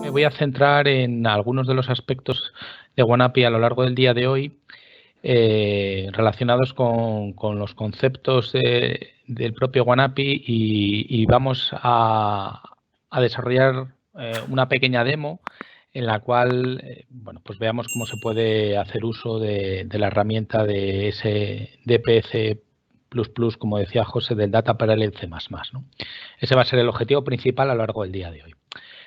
me voy a centrar en algunos de los aspectos de OneAPI a lo largo del día de hoy relacionados con los conceptos del propio OneAPI y vamos a desarrollar una pequeña demo en la cual bueno, pues veamos cómo se puede hacer uso de la herramienta de ese DPC++, como decía José, del Data Parallel C++, ¿no? Ese va a ser el objetivo principal a lo largo del día de hoy.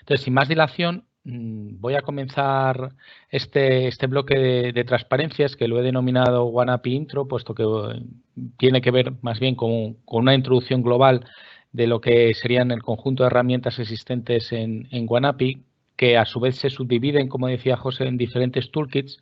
Entonces, sin más dilación, voy a comenzar este bloque de transparencias que lo he denominado OneAPI Intro, puesto que tiene que ver más bien con una introducción global de lo que serían el conjunto de herramientas existentes en OneAPI, que a su vez se subdividen, como decía José, en diferentes toolkits.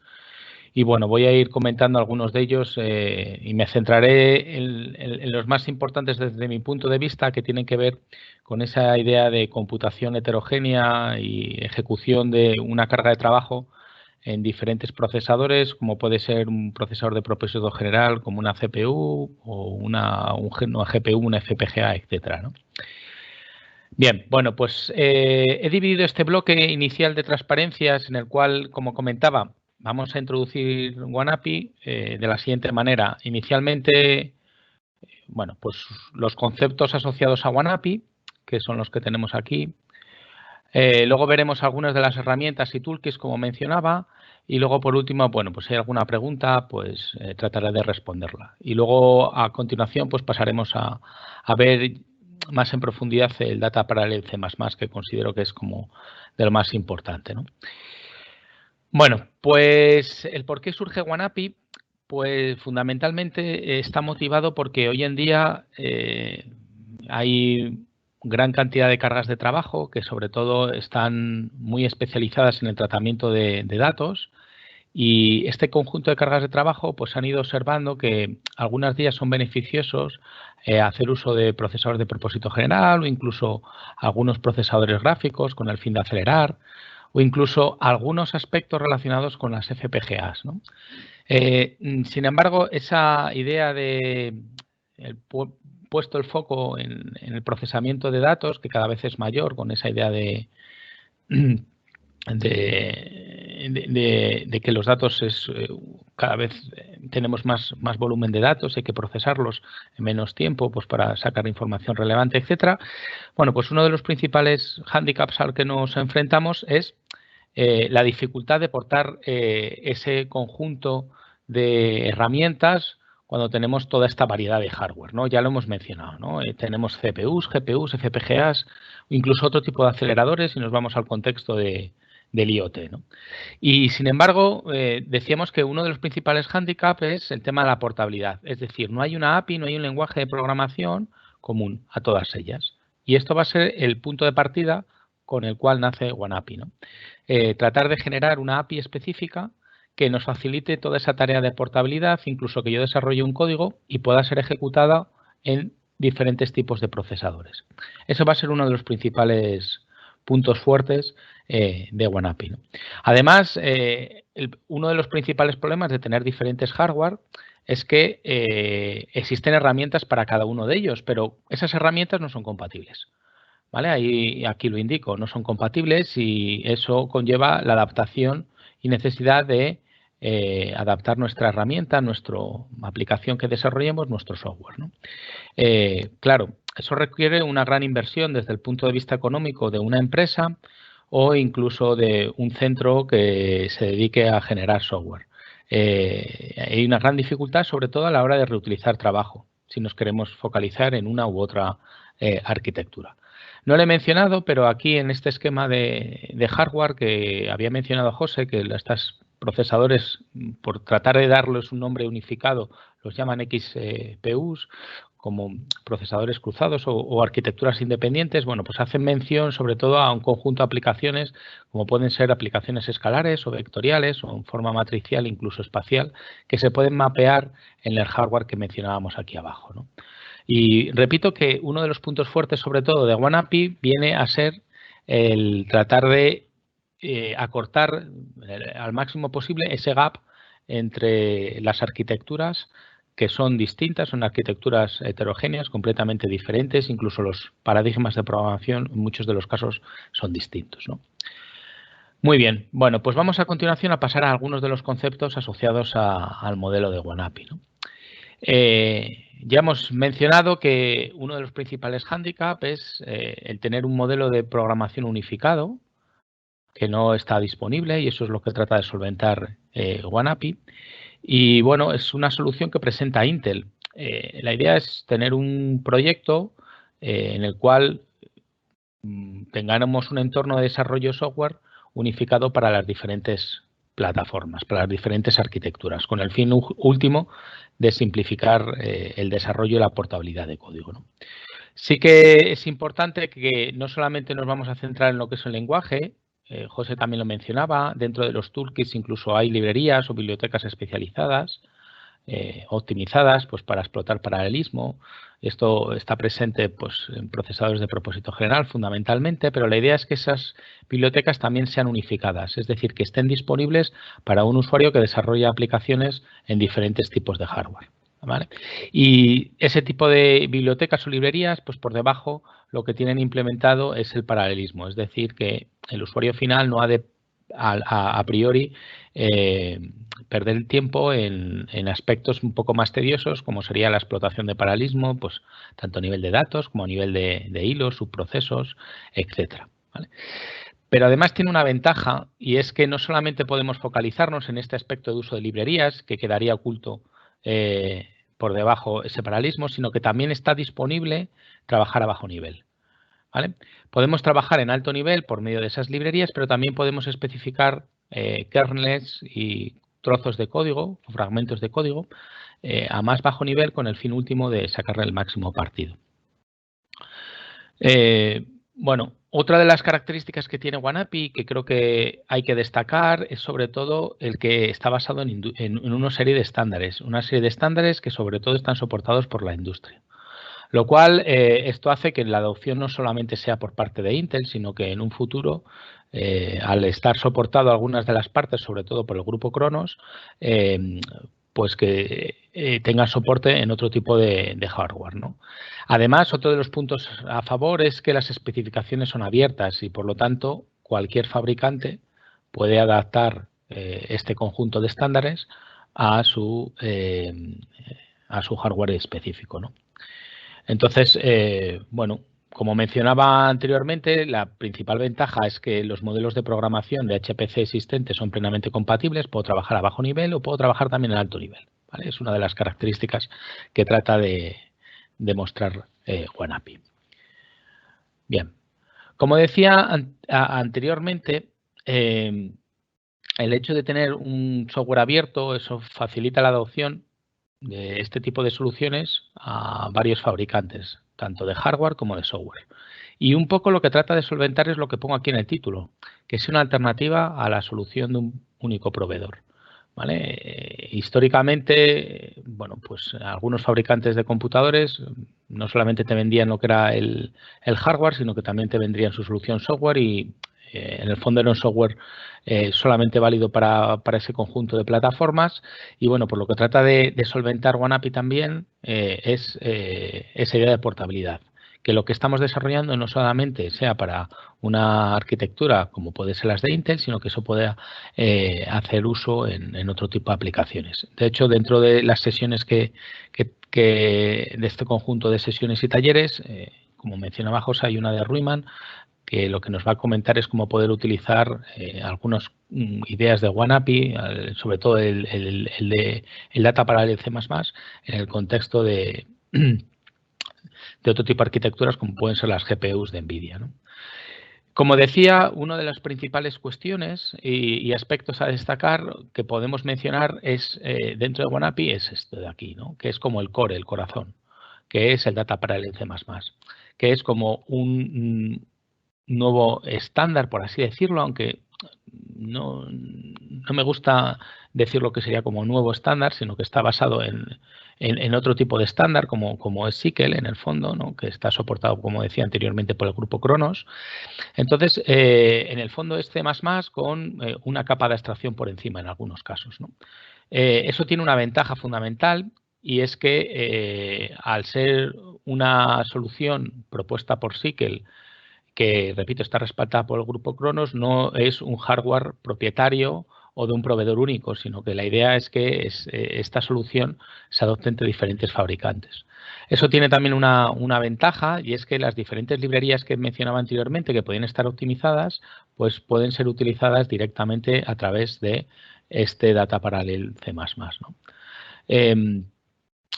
Y bueno, voy a ir comentando algunos de ellos y me centraré en los más importantes desde mi punto de vista, que tienen que ver con esa idea de computación heterogénea y ejecución de una carga de trabajo en diferentes procesadores, como puede ser un procesador de propósito general, como una CPU o una GPU, una FPGA, etcétera, ¿no? Bien, bueno, pues he dividido este bloque inicial de transparencias en el cual, como comentaba, vamos a introducir OneAPI de la siguiente manera. Inicialmente, bueno, pues los conceptos asociados a OneAPI, que son los que tenemos aquí. Luego veremos algunas de las herramientas y toolkits, como mencionaba. Y luego, por último, bueno, pues si hay alguna pregunta, pues trataré de responderla. Y luego, a continuación, pues pasaremos a ver más en profundidad el Data Parallel C++, que considero que es como de lo más importante, ¿no? Bueno, pues el por qué surge OneAPI, pues fundamentalmente está motivado porque hoy en día hay gran cantidad de cargas de trabajo que sobre todo están muy especializadas en el tratamiento de datos. Y este conjunto de cargas de trabajo pues han ido observando que algunos días son beneficiosos hacer uso de procesadores de propósito general o incluso algunos procesadores gráficos con el fin de acelerar o incluso algunos aspectos relacionados con las FPGAs, ¿no? Sin embargo, esa idea de puesto el foco en el procesamiento de datos, que cada vez es mayor, con esa idea de que los datos cada vez tenemos más volumen de datos, hay que procesarlos en menos tiempo pues para sacar información relevante, etcétera. Bueno, pues uno de los principales hándicaps al que nos enfrentamos es la dificultad de portar ese conjunto de herramientas cuando tenemos toda esta variedad de hardware, ¿no? Ya lo hemos mencionado, ¿no? Tenemos CPUs, GPUs, FPGAs, incluso otro tipo de aceleradores si nos vamos al contexto del IoT, ¿no? Y sin embargo, decíamos que uno de los principales hándicaps es el tema de la portabilidad. Es decir, no hay una API, no hay un lenguaje de programación común a todas ellas. Y esto va a ser el punto de partida con el cual nace OneAPI, ¿no? Tratar de generar una API específica que nos facilite toda esa tarea de portabilidad, incluso que yo desarrolle un código y pueda ser ejecutada en diferentes tipos de procesadores. Eso va a ser uno de los principales puntos fuertes de OneAPI, ¿no? Además, uno de los principales problemas de tener diferentes hardware es que existen herramientas para cada uno de ellos, pero esas herramientas no son compatibles, ¿vale? Aquí lo indico, no son compatibles y eso conlleva la adaptación y necesidad de adaptar nuestra herramienta, nuestra aplicación que desarrollemos, nuestro software, ¿no? Claro, eso requiere una gran inversión desde el punto de vista económico de una empresa o incluso de un centro que se dedique a generar software. Hay una gran dificultad, sobre todo a la hora de reutilizar trabajo, si nos queremos focalizar en una u otra arquitectura. No lo he mencionado, pero aquí en este esquema de hardware que había mencionado José, que estos procesadores, por tratar de darles un nombre unificado, los llaman XPUs, como procesadores cruzados o arquitecturas independientes, bueno, pues hacen mención sobre todo a un conjunto de aplicaciones, como pueden ser aplicaciones escalares o vectoriales o en forma matricial, incluso espacial, que se pueden mapear en el hardware que mencionábamos aquí abajo, ¿no? Y repito que uno de los puntos fuertes, sobre todo de OneAPI, viene a ser el tratar de acortar al máximo posible ese gap entre las arquitecturas que son distintas, son arquitecturas heterogéneas, completamente diferentes, incluso los paradigmas de programación en muchos de los casos son distintos, ¿no? Muy bien. Bueno, pues vamos a continuación a pasar a algunos de los conceptos asociados al modelo de WANAPI, ¿no? Ya hemos mencionado que uno de los principales hándicaps es el tener un modelo de programación unificado que no está disponible, y eso es lo que trata de solventar WANAPI. Y bueno, es una solución que presenta Intel. La idea es tener un proyecto en el cual tengamos un entorno de desarrollo software unificado para las diferentes plataformas, para las diferentes arquitecturas, con el fin último de simplificar el desarrollo y la portabilidad de código, ¿no? Sí que es importante que no solamente nos vamos a centrar en lo que es el lenguaje, José también lo mencionaba, dentro de los toolkits incluso hay librerías o bibliotecas especializadas, optimizadas pues, para explotar paralelismo. Esto está presente pues, en procesadores de propósito general fundamentalmente, pero la idea es que esas bibliotecas también sean unificadas, es decir, que estén disponibles para un usuario que desarrolla aplicaciones en diferentes tipos de hardware. ¿Vale? Y ese tipo de bibliotecas o librerías, pues por debajo lo que tienen implementado es el paralelismo, es decir, que el usuario final no ha de a priori perder el tiempo en aspectos un poco más tediosos, como sería la explotación de paralelismo, pues tanto a nivel de datos como a nivel de hilos, subprocesos, etcétera. ¿Vale? Pero además tiene una ventaja, y es que no solamente podemos focalizarnos en este aspecto de uso de librerías, que quedaría oculto por debajo ese paralelismo, sino que también está disponible trabajar a bajo nivel. ¿Vale? Podemos trabajar en alto nivel por medio de esas librerías, pero también podemos especificar kernels y trozos de código, o fragmentos de código, a más bajo nivel con el fin último de sacarle el máximo partido. Bueno, otra de las características que tiene WANAPI que creo que hay que destacar es sobre todo el que está basado en una serie de estándares que sobre todo están soportados por la industria. Lo cual, esto hace que la adopción no solamente sea por parte de Intel, sino que en un futuro, al estar soportado algunas de las partes, sobre todo por el grupo Cronos, pues que tenga soporte en otro tipo de hardware, ¿no? Además, otro de los puntos a favor es que las especificaciones son abiertas y, por lo tanto, cualquier fabricante puede adaptar este conjunto de estándares a su hardware específico, ¿no? Entonces, bueno, como mencionaba anteriormente, la principal ventaja es que los modelos de programación de HPC existentes son plenamente compatibles. Puedo trabajar a bajo nivel o puedo trabajar también a alto nivel, ¿vale? Es una de las características que trata de demostrar WANAPI. Bien, como decía anteriormente, el hecho de tener un software abierto, eso facilita la adopción de este tipo de soluciones a varios fabricantes, tanto de hardware como de software. Y un poco lo que trata de solventar es lo que pongo aquí en el título, que es una alternativa a la solución de un único proveedor. ¿Vale? Históricamente, bueno, pues algunos fabricantes de computadores no solamente te vendían lo que era el hardware, sino que también te vendrían su solución software y en el fondo era un software solamente válido para ese conjunto de plataformas. Y bueno, por lo que trata de solventar WANAPI también es esa idea de portabilidad. Que lo que estamos desarrollando no solamente sea para una arquitectura como puede ser las de Intel, sino que eso pueda hacer uso en otro tipo de aplicaciones. De hecho, dentro de las sesiones de este conjunto de sesiones y talleres, como mencionaba José, hay una de Ruiman, que lo que nos va a comentar es cómo poder utilizar algunas ideas de WANAPI, sobre todo el Data Parallel C++, en el contexto de otro tipo de arquitecturas como pueden ser las GPUs de NVIDIA, ¿no? Como decía, una de las principales cuestiones y aspectos a destacar que podemos mencionar es dentro de WANAPI es esto de aquí, ¿no? Que es como el core, el corazón, que es el Data Parallel C++, que es como un nuevo estándar, por así decirlo, aunque no me gusta decir lo que sería como nuevo estándar, sino que está basado en otro tipo de estándar, como es SYCL en el fondo, ¿no? Que está soportado, como decía anteriormente, por el grupo Cronos. Entonces, en el fondo es C++ con una capa de abstracción por encima en algunos casos, ¿no? Eso tiene una ventaja fundamental y es que al ser una solución propuesta por SYCL que, repito, está respaldada por el grupo Cronos, no es un hardware propietario o de un proveedor único, sino que la idea es que esta solución se adopte entre diferentes fabricantes. Eso tiene también una ventaja, y es que las diferentes librerías que mencionaba anteriormente que pueden estar optimizadas, pues pueden ser utilizadas directamente a través de este Data Parallel C++, ¿no?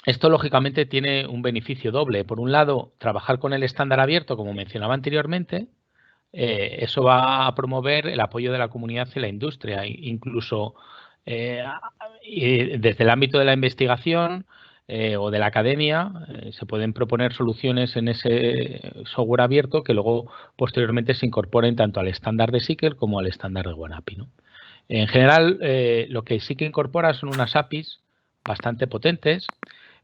Esto, lógicamente, tiene un beneficio doble. Por un lado, trabajar con el estándar abierto, como mencionaba anteriormente, eso va a promover el apoyo de la comunidad y la industria, incluso desde el ámbito de la investigación o de la academia, se pueden proponer soluciones en ese software abierto que luego posteriormente se incorporen tanto al estándar de SYCL como al estándar de OneAPI, ¿no? En general, lo que sí que incorpora son unas APIs bastante potentes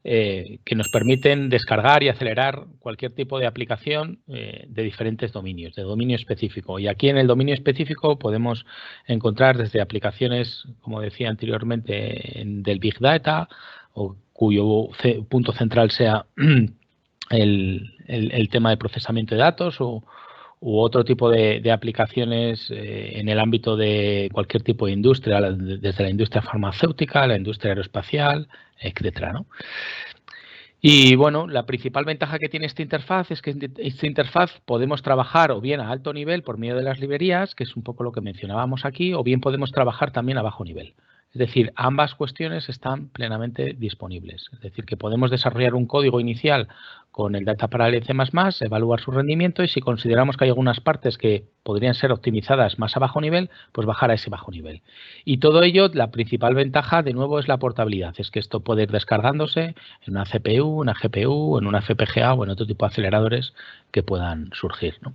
que nos permiten descargar y acelerar cualquier tipo de aplicación de diferentes dominios, de dominio específico. Y aquí en el dominio específico podemos encontrar desde aplicaciones, como decía anteriormente, del Big Data, o cuyo punto central sea el tema de procesamiento de datos u otro tipo de aplicaciones en el ámbito de cualquier tipo de industria, desde la industria farmacéutica, la industria aeroespacial, etcétera, ¿no? Y bueno, la principal ventaja que tiene esta interfaz es que en esta interfaz podemos trabajar o bien a alto nivel por medio de las librerías, que es un poco lo que mencionábamos aquí, o bien podemos trabajar también a bajo nivel. Es decir, ambas cuestiones están plenamente disponibles. Es decir, que podemos desarrollar un código inicial con el Data Parallel C++, evaluar su rendimiento y si consideramos que hay algunas partes que podrían ser optimizadas más a bajo nivel, pues bajar a ese bajo nivel. Y todo ello, la principal ventaja, de nuevo, es la portabilidad. Es que esto puede ir descargándose en una CPU, una GPU, en una FPGA o en otro tipo de aceleradores que puedan surgir, ¿no?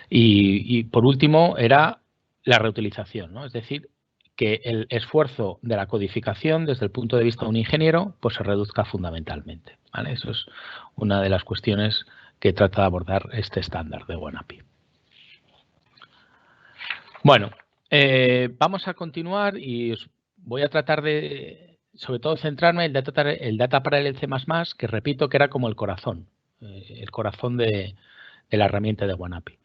Y por último, era la reutilización, ¿no? Es decir, que el esfuerzo de la codificación desde el punto de vista de un ingeniero pues se reduzca fundamentalmente, ¿vale? Eso es una de las cuestiones que trata de abordar este estándar de OneAPI. Bueno, vamos a continuar y voy a tratar de, sobre todo, centrarme en el Data Parallel C++, que repito que era como el corazón de la herramienta de OneAPI.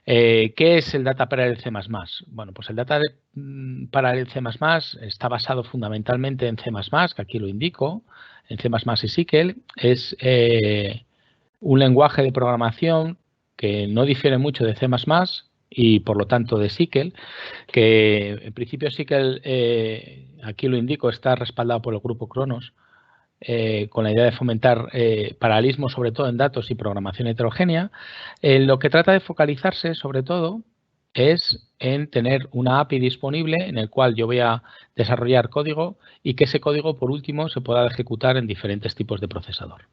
¿Qué es el Data Parallel C++? Bueno, pues el Data Parallel C++ está basado fundamentalmente en C++, que aquí lo indico, en C++ y SYCL. Es un lenguaje de programación que no difiere mucho de C++ y, por lo tanto, de SYCL, que en principio SYCL, aquí lo indico, está respaldado por el grupo Cronos, con la idea de fomentar paralelismo, sobre todo en datos y programación heterogénea. Lo que trata de focalizarse, sobre todo, es en tener una API disponible en el cual yo voy a desarrollar código y que ese código, por último, se pueda ejecutar en diferentes tipos de procesador.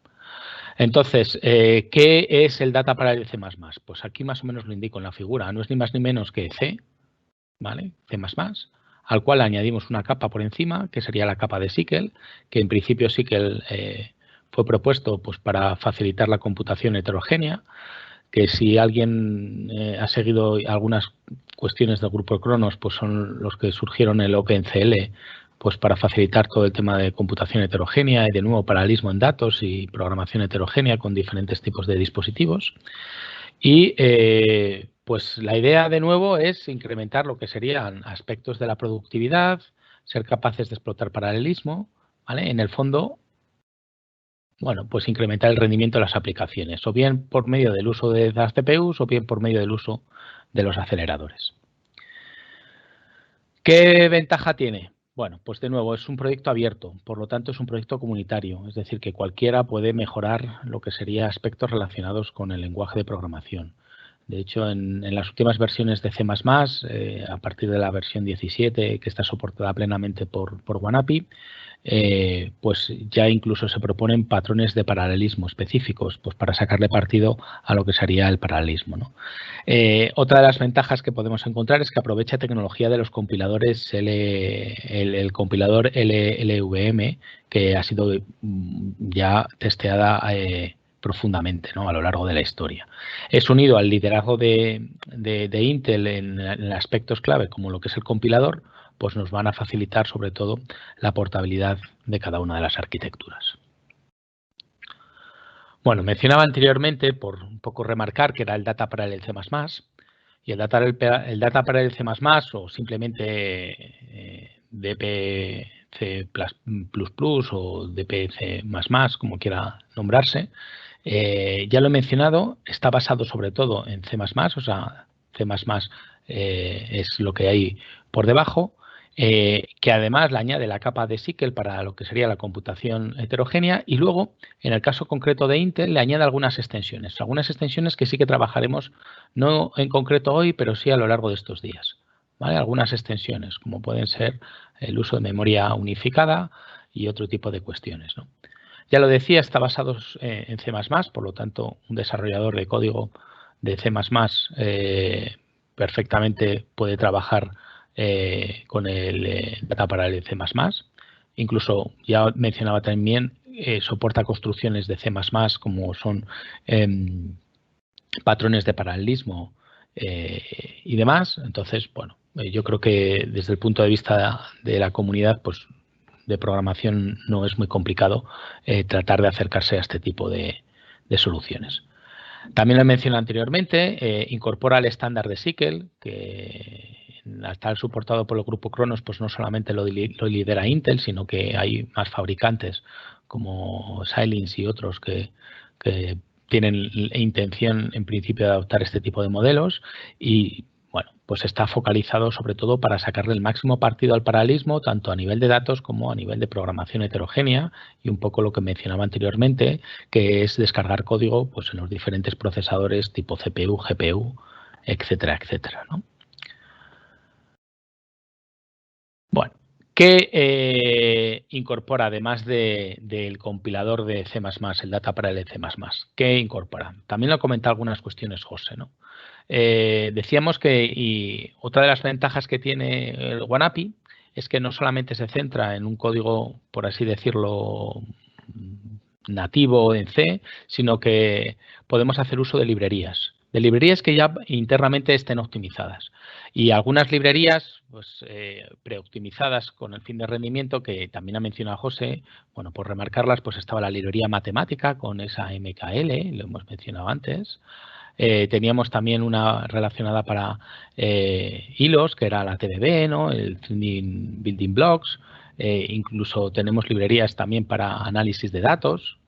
Entonces, ¿qué es el Data Parallel C++? Pues aquí más o menos lo indico en la figura. No es ni más ni menos que C, ¿vale? C++, al cual añadimos una capa por encima, que sería la capa de SYCL, que en principio SYCL fue propuesto pues, para facilitar la computación heterogénea, que si alguien ha seguido algunas cuestiones del grupo Cronos, pues son los que surgieron en el OpenCL, pues para facilitar todo el tema de computación heterogénea y de nuevo paralelismo en datos y programación heterogénea con diferentes tipos de dispositivos. Y pues la idea de nuevo es incrementar lo que serían aspectos de la productividad, ser capaces de explotar paralelismo, ¿vale? En el fondo, bueno, pues incrementar el rendimiento de las aplicaciones, o bien por medio del uso de las CPUs o bien por medio del uso de los aceleradores. ¿Qué ventaja tiene? Bueno, pues de nuevo es un proyecto abierto, por lo tanto es un proyecto comunitario, es decir, que cualquiera puede mejorar lo que sería aspectos relacionados con el lenguaje de programación. De hecho, en las últimas versiones de C++, a partir de la versión 17, que está soportada plenamente por OneAPI, pues ya incluso se proponen patrones de paralelismo específicos pues para sacarle partido a lo que sería el paralelismo, ¿no? Otra de las ventajas que podemos encontrar es que aprovecha tecnología de los compiladores, el compilador LLVM, que ha sido ya testeada profundamente, ¿no? A lo largo de la historia. Es unido al liderazgo de Intel en aspectos clave como lo que es el compilador, pues nos van a facilitar sobre todo la portabilidad de cada una de las arquitecturas. Bueno, mencionaba anteriormente, por un poco remarcar, que era el Data Parallel C++, y el Data Parallel C++, o simplemente DPC++ o DPC++, como quiera nombrarse, ya lo he mencionado, está basado sobre todo en C++, o sea, C++ es lo que hay por debajo, que además le añade la capa de SQL para lo que sería la computación heterogénea y luego, en el caso concreto de Intel, le añade algunas extensiones que sí que trabajaremos, no en concreto hoy, pero sí a lo largo de estos días. ¿Vale? Algunas extensiones, como pueden ser el uso de memoria unificada y otro tipo de cuestiones, ¿no? Ya lo decía, está basado en C++, por lo tanto, un desarrollador de código de C++ perfectamente puede trabajar con el Data Parallel C++. Incluso, ya mencionaba también, soporta construcciones de C++ como son patrones de paralelismo y demás. Entonces, bueno, yo creo que desde el punto de vista de la comunidad, pues de programación no es muy complicado tratar de acercarse a este tipo de soluciones. También lo he mencionado anteriormente, incorpora el estándar de SQL, que al estar soportado por el grupo Cronos, pues no solamente lo lidera Intel, sino que hay más fabricantes como Xilinx y otros que tienen intención en principio de adoptar este tipo de modelos y bueno, pues está focalizado sobre todo para sacarle el máximo partido al paralelismo, tanto a nivel de datos como a nivel de programación heterogénea y un poco lo que mencionaba anteriormente, que es descargar código pues, en los diferentes procesadores tipo CPU, GPU, etcétera, etcétera, ¿no? Bueno, ¿qué incorpora además del compilador de C++, el Data Parallel C++? ¿Qué incorpora? También lo ha comentado algunas cuestiones José, ¿no? Decíamos que y otra de las ventajas que tiene el OneAPI es que no solamente se centra en un código, por así decirlo, nativo en C, sino que podemos hacer uso de librerías que ya internamente estén optimizadas. Y algunas librerías pues, preoptimizadas con el fin de rendimiento, que también ha mencionado José, bueno, por remarcarlas, pues estaba la librería matemática con esa MKL, lo hemos mencionado antes. Teníamos también una relacionada para hilos, que era la TDB, ¿no? El Building Blocks. Incluso tenemos librerías también para análisis de datos,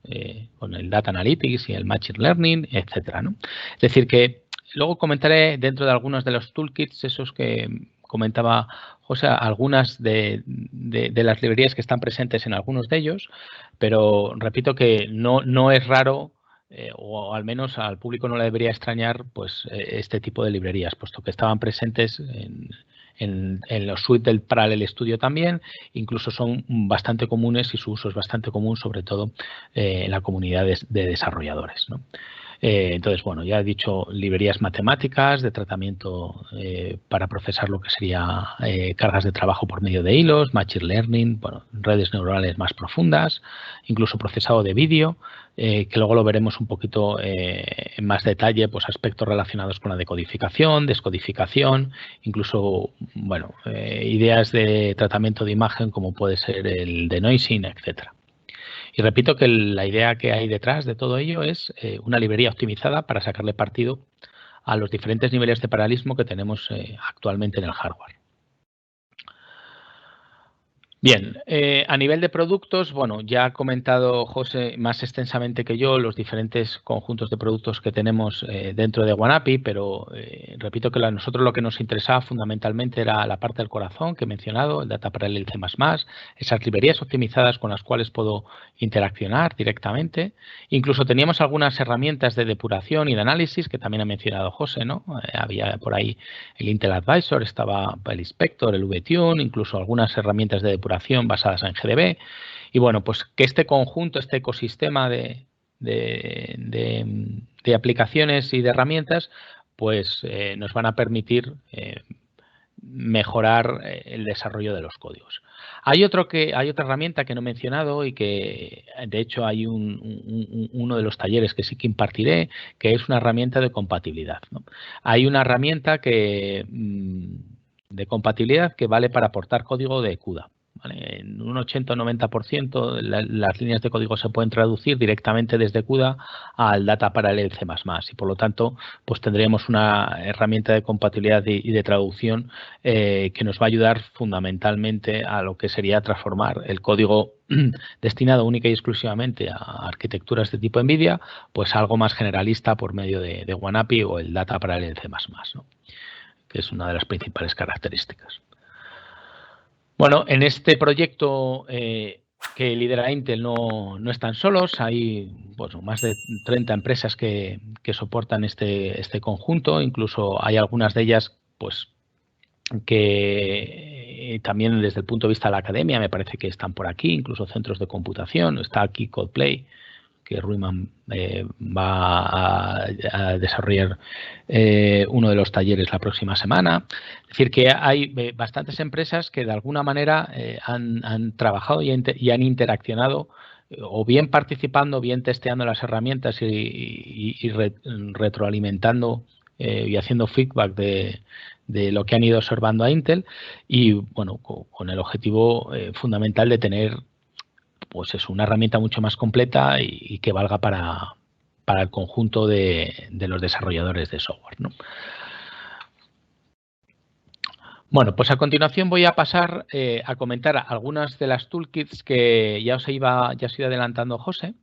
con el Data Analytics y el Machine Learning, etcétera, ¿no? Es decir, que luego comentaré dentro de algunos de los toolkits, esos que comentaba José, algunas de las librerías que están presentes en algunos de ellos, pero repito que no es raro o al menos al público no le debería extrañar pues este tipo de librerías, puesto que estaban presentes en los suites del Parallel Studio también, incluso son bastante comunes y su uso es bastante común, sobre todo en la comunidad de desarrolladores, ¿no? Entonces, bueno, ya he dicho librerías matemáticas de tratamiento para procesar lo que sería cargas de trabajo por medio de hilos, machine learning, bueno, redes neuronales más profundas, incluso procesado de vídeo, que luego lo veremos un poquito en más detalle, pues aspectos relacionados con la decodificación, descodificación, incluso, bueno, ideas de tratamiento de imagen como puede ser el denoising, etcétera. Y repito que la idea que hay detrás de todo ello es una librería optimizada para sacarle partido a los diferentes niveles de paralelismo que tenemos actualmente en el hardware. Bien, a nivel de productos, bueno, ya ha comentado José más extensamente que yo los diferentes conjuntos de productos que tenemos dentro de OneAPI, pero repito que a nosotros lo que nos interesaba fundamentalmente era la parte del corazón que he mencionado, el Data Parallel C++, esas librerías optimizadas con las cuales puedo interaccionar directamente. Incluso teníamos algunas herramientas de depuración y de análisis que también ha mencionado José, ¿no? Había por ahí el Intel Advisor, estaba el Inspector, el VTune, incluso algunas herramientas de depuración basadas en GDB. Y bueno, pues que este conjunto, este ecosistema de aplicaciones y de herramientas, pues nos van a permitir mejorar el desarrollo de los códigos. Hay otra herramienta que no he mencionado y que de hecho hay uno de los talleres que sí que impartiré, que es una herramienta de compatibilidad, ¿no? Hay una herramienta de compatibilidad que vale para aportar código de CUDA. ¿vale? En un 80 o 90% las líneas de código se pueden traducir directamente desde CUDA al Data Parallel C++, y por lo tanto pues tendríamos una herramienta de compatibilidad y de traducción que nos va a ayudar fundamentalmente a lo que sería transformar el código destinado única y exclusivamente a arquitecturas de tipo NVIDIA, pues algo más generalista por medio de OneAPI o el Data Parallel C++, ¿no? Que es una de las principales características. Bueno, en este proyecto que lidera Intel no están solos, hay más de 30 empresas que soportan este conjunto, incluso hay algunas de ellas pues que también desde el punto de vista de la academia me parece que están por aquí, incluso centros de computación, está aquí Codeplay, que Ruiman va a desarrollar uno de los talleres la próxima semana. Es decir, que hay bastantes empresas que de alguna manera han trabajado y han interaccionado o bien participando, o bien testeando las herramientas y retroalimentando y haciendo feedback de lo que han ido observando a Intel y, bueno, con el objetivo fundamental de tener pues es una herramienta mucho más completa y que valga para el conjunto de los desarrolladores de software, ¿no? Bueno, pues a continuación voy a pasar a comentar algunas de las toolkits que ya os iba adelantando José,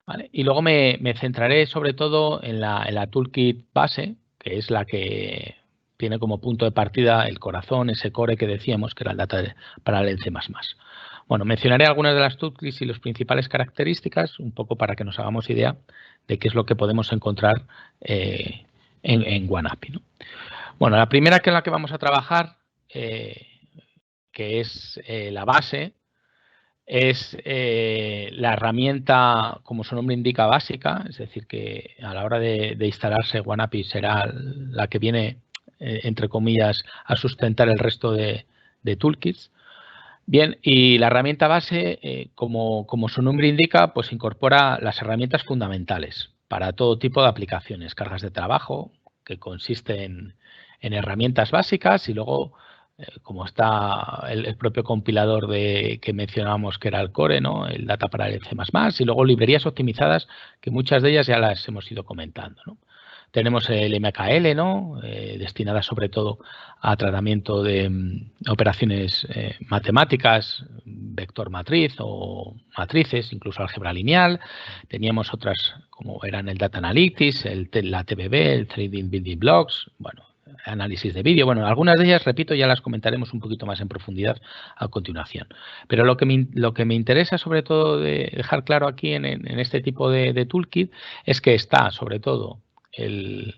¿vale? Y luego me centraré sobre todo en la toolkit base, que es la que tiene como punto de partida el corazón, ese core que decíamos, que era el Data Parallel C++. Bueno, mencionaré algunas de las toolkits y las principales características, un poco para que nos hagamos idea de qué es lo que podemos encontrar en OneAPI, ¿no? Bueno, la primera que es la que vamos a trabajar, que es la base, es la herramienta, como su nombre indica, básica, es decir, que a la hora de instalarse OneAPI será la que viene, entre comillas, a sustentar el resto de toolkits. Bien, y la herramienta base, como su nombre indica, pues incorpora las herramientas fundamentales para todo tipo de aplicaciones, cargas de trabajo, que consiste en herramientas básicas y luego, como está el propio compilador que mencionábamos que era el core, ¿no? El Data Parallel C++, y luego librerías optimizadas, que muchas de ellas ya las hemos ido comentando, ¿no? Tenemos el MKL, ¿no? Destinada sobre todo a tratamiento de operaciones matemáticas, vector matriz o matrices, incluso álgebra lineal. Teníamos otras como eran el Data Analytics, la TBB, el Trading Building Blocks, bueno, análisis de vídeo. Bueno, algunas de ellas, repito, ya las comentaremos un poquito más en profundidad a continuación. Pero lo que me interesa sobre todo de dejar claro aquí en este tipo de toolkit es que está sobre todo el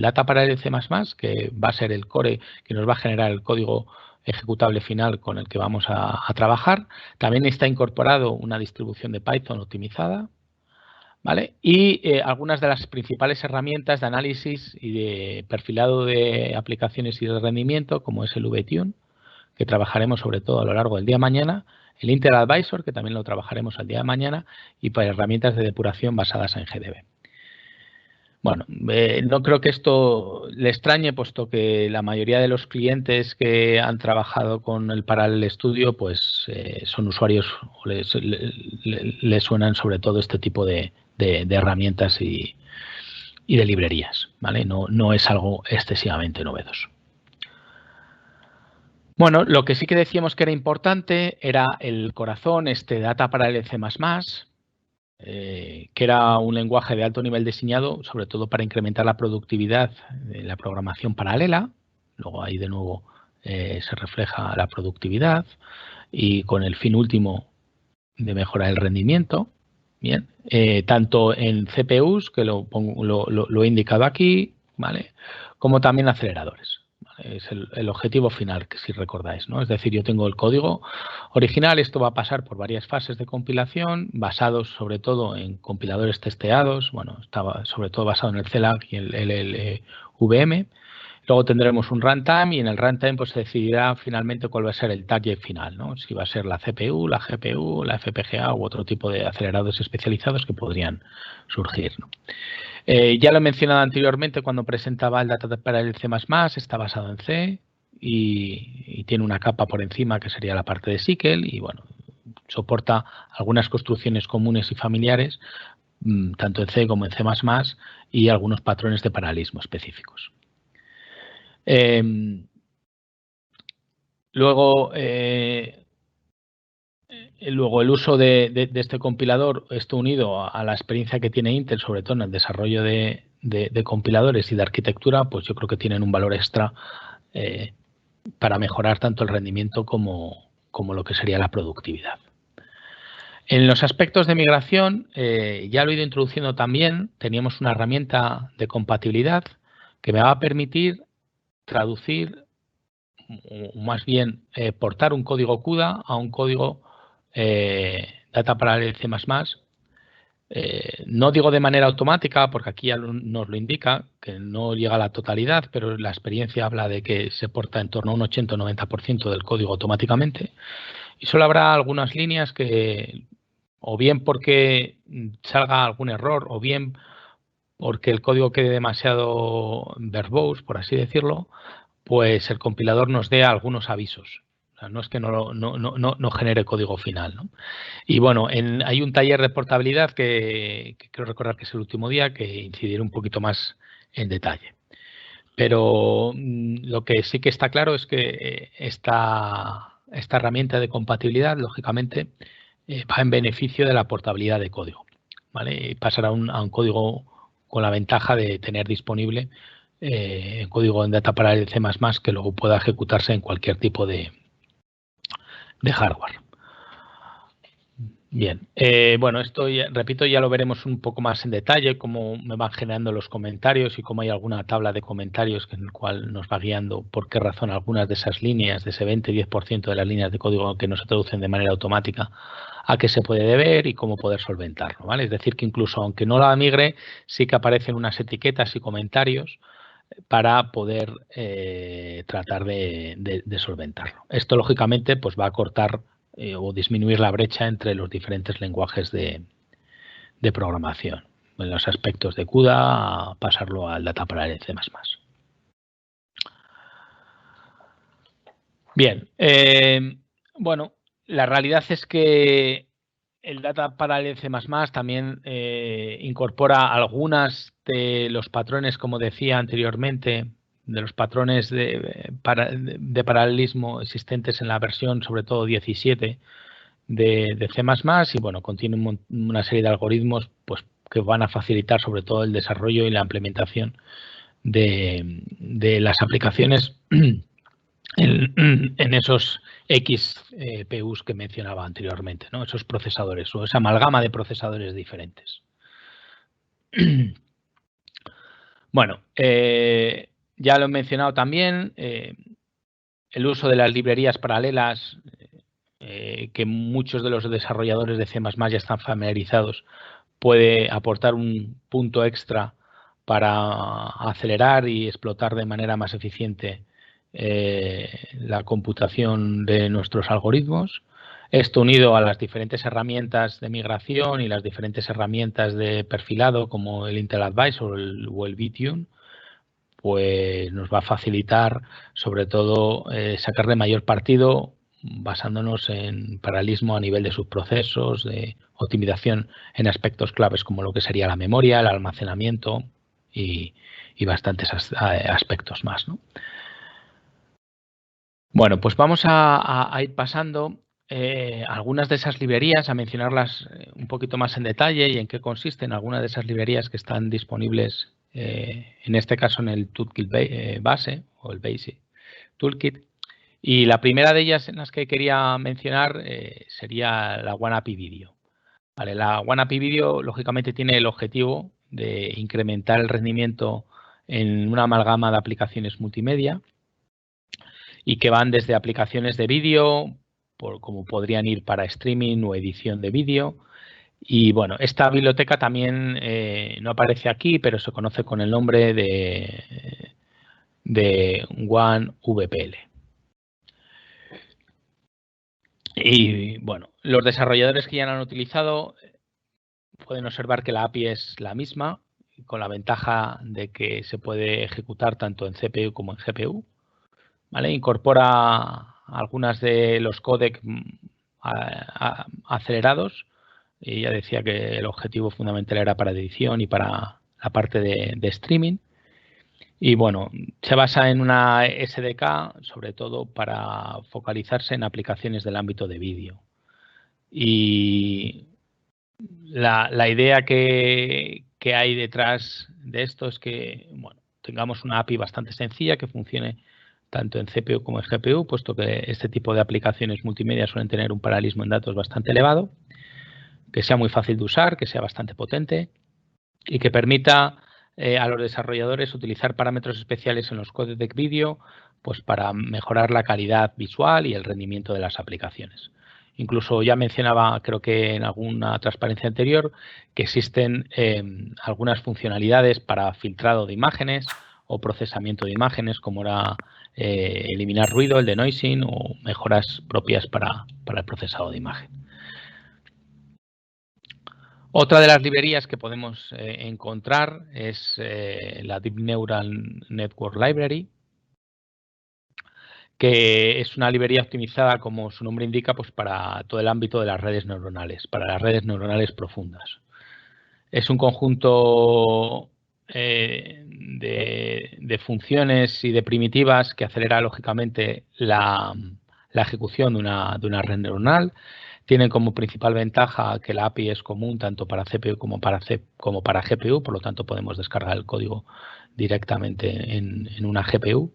Data Parallel C++, que va a ser el core que nos va a generar el código ejecutable final con el que vamos a trabajar. También está incorporado una distribución de Python optimizada, ¿vale? Y algunas de las principales herramientas de análisis y de perfilado de aplicaciones y de rendimiento, como es el VTune, que trabajaremos sobre todo a lo largo del día de mañana, el Intel Advisor, que también lo trabajaremos al día de mañana, y para herramientas de depuración basadas en GDB. Bueno, no creo que esto le extrañe, puesto que la mayoría de los clientes que han trabajado con el Parallel Studio pues son usuarios o les suenan sobre todo este tipo de herramientas y de librerías, ¿vale? No es algo excesivamente novedoso. Bueno, lo que sí que decíamos que era importante era el corazón, este Data Parallel C++, que era un lenguaje de alto nivel diseñado, sobre todo para incrementar la productividad de la programación paralela. Luego ahí de nuevo se refleja la productividad y con el fin último de mejorar el rendimiento. Bien, tanto en CPUs, que lo he indicado aquí, ¿vale? Como también aceleradores. Es el objetivo final, que si recordáis, ¿no? Es decir, yo tengo el código original, esto va a pasar por varias fases de compilación, basados sobre todo en compiladores testeados, bueno, estaba sobre todo basado en el CELAC y el VM. Luego tendremos un runtime y en el runtime pues se decidirá finalmente cuál va a ser el target final, ¿no? Si va a ser la CPU, la GPU, la FPGA u otro tipo de aceleradores especializados que podrían surgir, ¿no? Ya lo he mencionado anteriormente cuando presentaba el Data Parallel C++, está basado en C y tiene una capa por encima que sería la parte de SQL y bueno, soporta algunas construcciones comunes y familiares, tanto en C como en C++, y algunos patrones de paralelismo específicos. Luego el uso de este compilador, esto unido a la experiencia que tiene Intel, sobre todo en el desarrollo de compiladores y de arquitectura, pues yo creo que tienen un valor extra para mejorar tanto el rendimiento como lo que sería la productividad. En los aspectos de migración, ya lo he ido introduciendo también, teníamos una herramienta de compatibilidad que me va a permitir traducir, o más bien portar un código CUDA a un código Data Parallel C++. No digo de manera automática, porque aquí ya nos lo indica, que no llega a la totalidad, pero la experiencia habla de que se porta en torno a un 80 o 90% del código automáticamente. Y solo habrá algunas líneas que, o bien porque salga algún error, o bien porque el código quede demasiado verbose, por así decirlo, pues el compilador nos dé algunos avisos. O sea, no es que no genere código final, ¿no? Y bueno, hay un taller de portabilidad que creo recordar que es el último día, que incidiré un poquito más en detalle. Pero lo que sí que está claro es que esta herramienta de compatibilidad, lógicamente, va en beneficio de la portabilidad de código, ¿vale? Y pasar a un código con la ventaja de tener disponible código en Data Parallel C++ que luego pueda ejecutarse en cualquier tipo de hardware. Bien, bueno, esto, repito, ya lo veremos un poco más en detalle, cómo me van generando los comentarios y cómo hay alguna tabla de comentarios en el cual nos va guiando por qué razón algunas de esas líneas, de ese 20-10% de las líneas de código que no se traducen de manera automática, a qué se puede deber y cómo poder solventarlo, ¿vale? Es decir, que incluso aunque no la migre, sí que aparecen unas etiquetas y comentarios para poder tratar de solventarlo. Esto, lógicamente, pues va a cortar o disminuir la brecha entre los diferentes lenguajes de programación. En los aspectos de CUDA, pasarlo al Data Parallel C++. Bien, bueno, la realidad es que el Data Parallel C++ también incorpora algunas de los patrones, como decía anteriormente, de los patrones de paralelismo existentes en la versión, sobre todo 17, de C++, y bueno, contiene una serie de algoritmos pues, que van a facilitar sobre todo el desarrollo y la implementación de las aplicaciones en esos XPUs que mencionaba anteriormente, ¿no? Esos procesadores o esa amalgama de procesadores diferentes. Bueno, ya lo he mencionado también, el uso de las librerías paralelas, que muchos de los desarrolladores de C++ ya están familiarizados, puede aportar un punto extra para acelerar y explotar de manera más eficiente la computación de nuestros algoritmos. Esto unido a las diferentes herramientas de migración y las diferentes herramientas de perfilado como el Intel Advisor o el VTune, pues nos va a facilitar sobre todo sacarle mayor partido basándonos en paralelismo a nivel de subprocesos, de optimización en aspectos claves como lo que sería la memoria, el almacenamiento y bastantes aspectos más, ¿no? Bueno, pues vamos a ir pasando algunas de esas librerías, a mencionarlas un poquito más en detalle y en qué consisten algunas de esas librerías que están disponibles, en este caso en el Toolkit base o el Basic Toolkit. Y la primera de ellas en las que quería mencionar sería la OneAPI Video. Vale, la OneAPI Video lógicamente tiene el objetivo de incrementar el rendimiento en una amalgama de aplicaciones multimedia y que van desde aplicaciones de vídeo, como podrían ir para streaming o edición de vídeo. Y bueno, esta biblioteca también no aparece aquí, pero se conoce con el nombre de OneVPL. Y bueno, los desarrolladores que ya la han utilizado pueden observar que la API es la misma, con la ventaja de que se puede ejecutar tanto en CPU como en GPU. ¿vale? Incorpora algunas de los códecs acelerados, y ya decía que el objetivo fundamental era para edición y para la parte de streaming. Y bueno, se basa en una SDK sobre todo para focalizarse en aplicaciones del ámbito de vídeo. Y la idea que hay detrás de esto es que bueno, tengamos una API bastante sencilla que funcione tanto en CPU como en GPU, puesto que este tipo de aplicaciones multimedia suelen tener un paralelismo en datos bastante elevado, que sea muy fácil de usar, que sea bastante potente y que permita a los desarrolladores utilizar parámetros especiales en los codecs vídeo pues para mejorar la calidad visual y el rendimiento de las aplicaciones. Incluso ya mencionaba, creo que en alguna transparencia anterior, que existen algunas funcionalidades para filtrado de imágenes o procesamiento de imágenes, como era eliminar ruido, el denoising, o mejoras propias para el procesado de imagen. Otra de las librerías que podemos encontrar es la Deep Neural Network Library, que es una librería optimizada, como su nombre indica, pues para todo el ámbito de las redes neuronales, para las redes neuronales profundas. Es un conjunto de funciones y de primitivas que acelera lógicamente la ejecución de una red neuronal. Tienen como principal ventaja que la API es común tanto para CPU como para GPU, por lo tanto podemos descargar el código directamente en una GPU.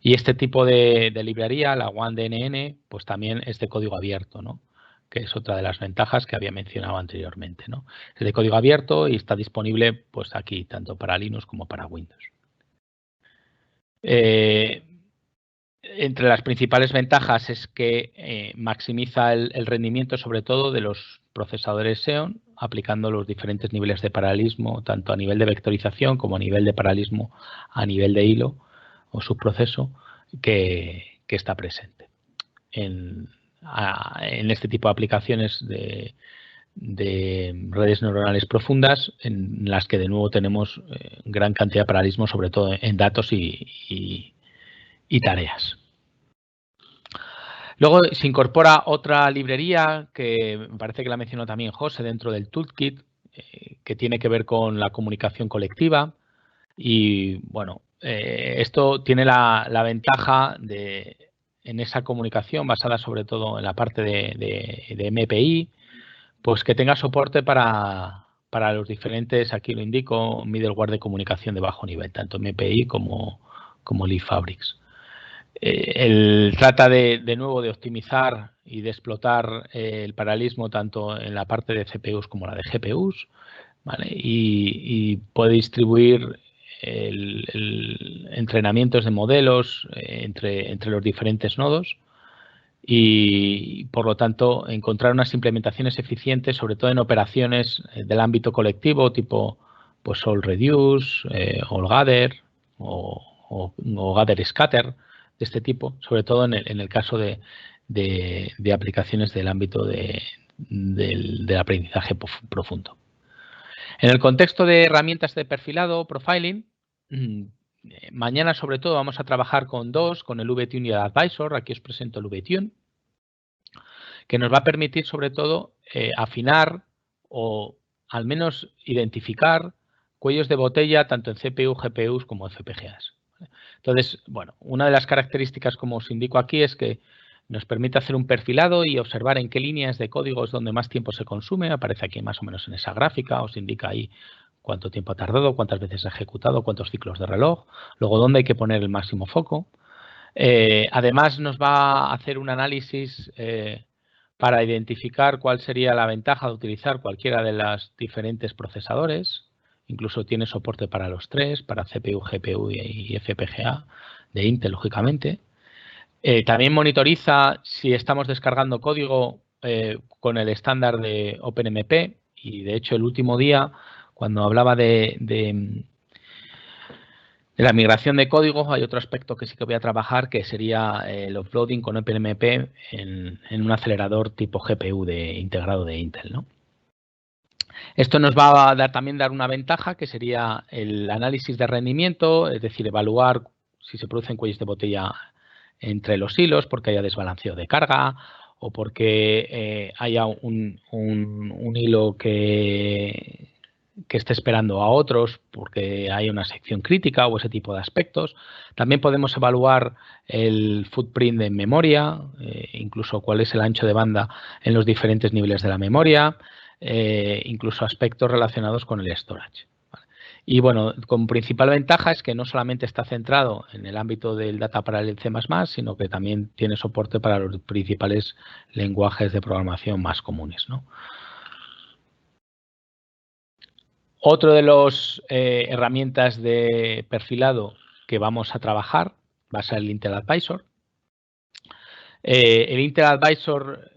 Y este tipo de librería, la OneDNN, pues también es de código abierto, ¿no? Que es otra de las ventajas que había mencionado anteriormente, ¿no? Es de código abierto y está disponible pues aquí tanto para Linux como para Windows. Entre las principales ventajas es que maximiza el rendimiento sobre todo de los procesadores Xeon, aplicando los diferentes niveles de paralelismo, tanto a nivel de vectorización como a nivel de paralelismo a nivel de hilo o subproceso que está presente en este tipo de aplicaciones de redes neuronales profundas, en las que de nuevo tenemos gran cantidad de paralelismo, sobre todo en datos y tareas. Luego se incorpora otra librería que me parece que la mencionó también José dentro del toolkit, que tiene que ver con la comunicación colectiva. Y bueno, esto tiene la ventaja de, en esa comunicación basada sobre todo en la parte de MPI, pues que tenga soporte para los diferentes, aquí lo indico, middleware de comunicación de bajo nivel, tanto MPI como libfabrics. Él trata de nuevo de optimizar y de explotar el paralelismo tanto en la parte de CPUs como la de GPUs, ¿vale? Y puede distribuir entrenamientos de modelos entre los diferentes nodos y, por lo tanto, encontrar unas implementaciones eficientes, sobre todo en operaciones del ámbito colectivo, tipo pues All Reduce, All Gather o Gather Scatter, de este tipo, sobre todo en el caso de aplicaciones del ámbito del aprendizaje profundo. En el contexto de herramientas de perfilado, profiling, mañana sobre todo vamos a trabajar con el VTune y el Advisor. Aquí os presento el VTune, que nos va a permitir sobre todo afinar o al menos identificar cuellos de botella tanto en CPU, GPUs como FPGAs. Entonces, bueno, una de las características, como os indico aquí, es que nos permite hacer un perfilado y observar en qué líneas de código es donde más tiempo se consume. Aparece aquí más o menos en esa gráfica, os indica ahí cuánto tiempo ha tardado, cuántas veces ha ejecutado, cuántos ciclos de reloj, luego dónde hay que poner el máximo foco. Además, nos va a hacer un análisis para identificar cuál sería la ventaja de utilizar cualquiera de los diferentes procesadores. Incluso tiene soporte para los tres, para CPU, GPU y FPGA de Intel, lógicamente. También monitoriza si estamos descargando código con el estándar de OpenMP. Y, de hecho, el último día, cuando hablaba de la migración de código, hay otro aspecto que sí que voy a trabajar, que sería el offloading con OpenMP en un acelerador tipo GPU integrado de Intel, ¿no? Esto nos va a también dar una ventaja, que sería el análisis de rendimiento, es decir, evaluar si se producen cuellos de botella entre los hilos porque haya desbalanceo de carga o porque haya un hilo que esté esperando a otros porque hay una sección crítica o ese tipo de aspectos. También podemos evaluar el footprint de memoria, incluso cuál es el ancho de banda en los diferentes niveles de la memoria, incluso aspectos relacionados con el storage. Y bueno, con principal ventaja es que no solamente está centrado en el ámbito del Data Parallel C++, sino que también tiene soporte para los principales lenguajes de programación más comunes, ¿no? Otro de las herramientas de perfilado que vamos a trabajar va a ser el Intel Advisor. El Intel Advisor,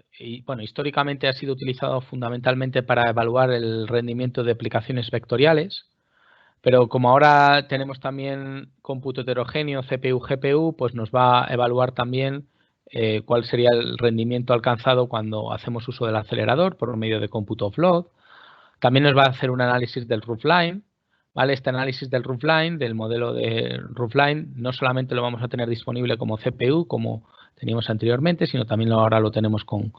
bueno, históricamente ha sido utilizado fundamentalmente para evaluar el rendimiento de aplicaciones vectoriales, pero como ahora tenemos también cómputo heterogéneo, CPU, GPU, pues nos va a evaluar también cuál sería el rendimiento alcanzado cuando hacemos uso del acelerador por medio de cómputo offload. También nos va a hacer un análisis del roofline, ¿vale? Este análisis del roofline, del modelo de roofline, no solamente lo vamos a tener disponible como CPU, como teníamos anteriormente, sino también ahora lo tenemos con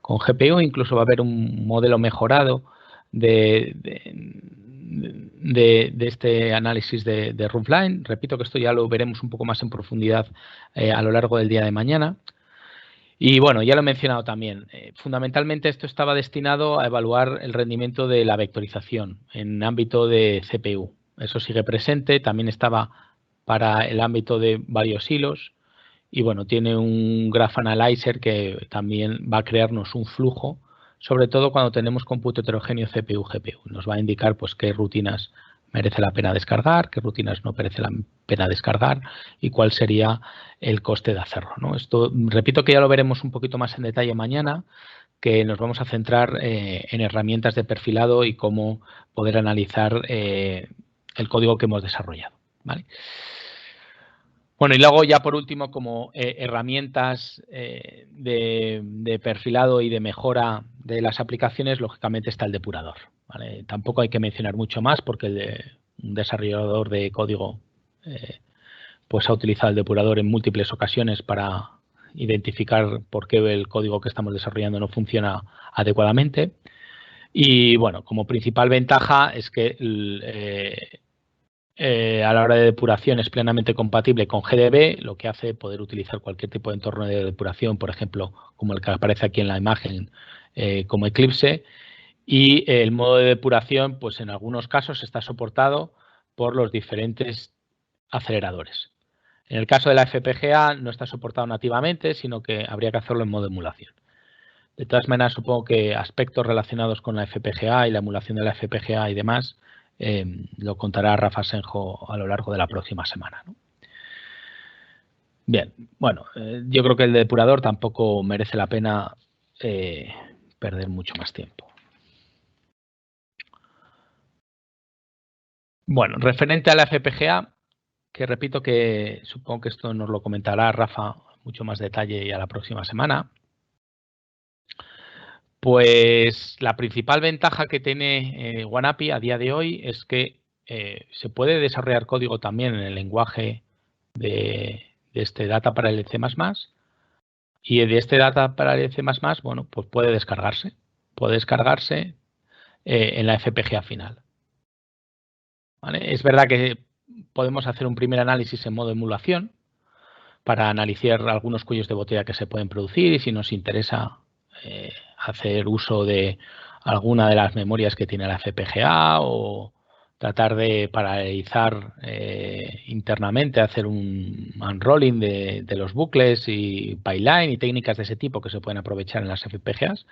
GPU. Incluso va a haber un modelo mejorado de este análisis de roofline. Repito que esto ya lo veremos un poco más en profundidad a lo largo del día de mañana. Y bueno, ya lo he mencionado también, fundamentalmente esto estaba destinado a evaluar el rendimiento de la vectorización en ámbito de CPU. Eso sigue presente, también estaba para el ámbito de varios hilos y bueno, tiene un Graph Analyzer que también va a crearnos un flujo, sobre todo cuando tenemos cómputo heterogéneo CPU-GPU. Nos va a indicar pues qué rutinas merece la pena descargar, qué rutinas no merece la pena descargar y cuál sería el coste de hacerlo, ¿no? Esto, repito que ya lo veremos un poquito más en detalle mañana, que nos vamos a centrar en herramientas de perfilado y cómo poder analizar el código que hemos desarrollado, ¿vale? Bueno, y luego ya por último, como herramientas de perfilado y de mejora de las aplicaciones, lógicamente está el depurador, ¿vale? Tampoco hay que mencionar mucho más porque un desarrollador de código pues ha utilizado el depurador en múltiples ocasiones para identificar por qué el código que estamos desarrollando no funciona adecuadamente. Y bueno, como principal ventaja es que a la hora de depuración es plenamente compatible con GDB, lo que hace poder utilizar cualquier tipo de entorno de depuración, por ejemplo, como el que aparece aquí en la imagen, como Eclipse. Y el modo de depuración, pues en algunos casos está soportado por los diferentes aceleradores. En el caso de la FPGA no está soportado nativamente, sino que habría que hacerlo en modo emulación. De todas maneras, supongo que aspectos relacionados con la FPGA y la emulación de la FPGA y demás lo contará Rafa Senjo a lo largo de la próxima semana, ¿no? Bien, bueno, yo creo que el depurador tampoco merece la pena perder mucho más tiempo. Bueno, referente a la FPGA, que repito que supongo que esto nos lo comentará Rafa mucho más detalle y a la próxima semana. Pues la principal ventaja que tiene OneAPI a día de hoy es que se puede desarrollar código también en el lenguaje de este Data Parallel C++, y de este Data Parallel C++, bueno, pues puede descargarse en la FPGA final, ¿vale? Es verdad que podemos hacer un primer análisis en modo emulación para analizar algunos cuellos de botella que se pueden producir y si nos interesa hacer uso de alguna de las memorias que tiene la FPGA o tratar de paralelizar internamente, hacer un unrolling de los bucles y pipeline y técnicas de ese tipo que se pueden aprovechar en las FPGAs.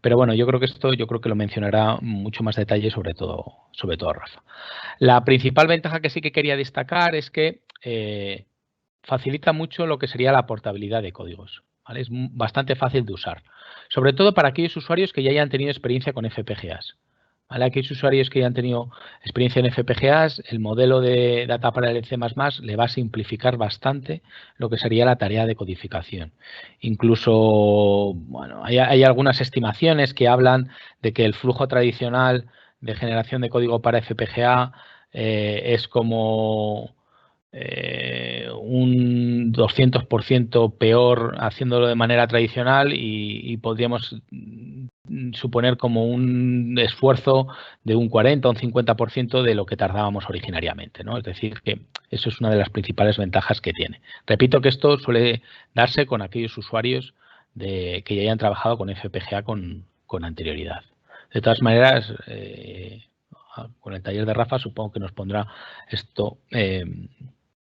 Pero bueno, yo creo que lo mencionará mucho más detalle, sobre todo Rafa. La principal ventaja que sí que quería destacar es que facilita mucho lo que sería la portabilidad de códigos, ¿vale? Es bastante fácil de usar, sobre todo para aquellos usuarios que ya hayan tenido experiencia con FPGAs, ¿vale? Aquellos usuarios que ya han tenido experiencia en FPGAs, el modelo de Data Parallel C++ le va a simplificar bastante lo que sería la tarea de codificación. Incluso, bueno, hay algunas estimaciones que hablan de que el flujo tradicional de generación de código para FPGA es como un 200% peor haciéndolo de manera tradicional y podríamos suponer como un esfuerzo de un 40 o un 50% de lo que tardábamos originariamente, ¿no? Es decir, que eso es una de las principales ventajas que tiene. Repito que esto suele darse con aquellos usuarios que ya hayan trabajado con FPGA con anterioridad. De todas maneras, con el taller de Rafa supongo que nos pondrá esto,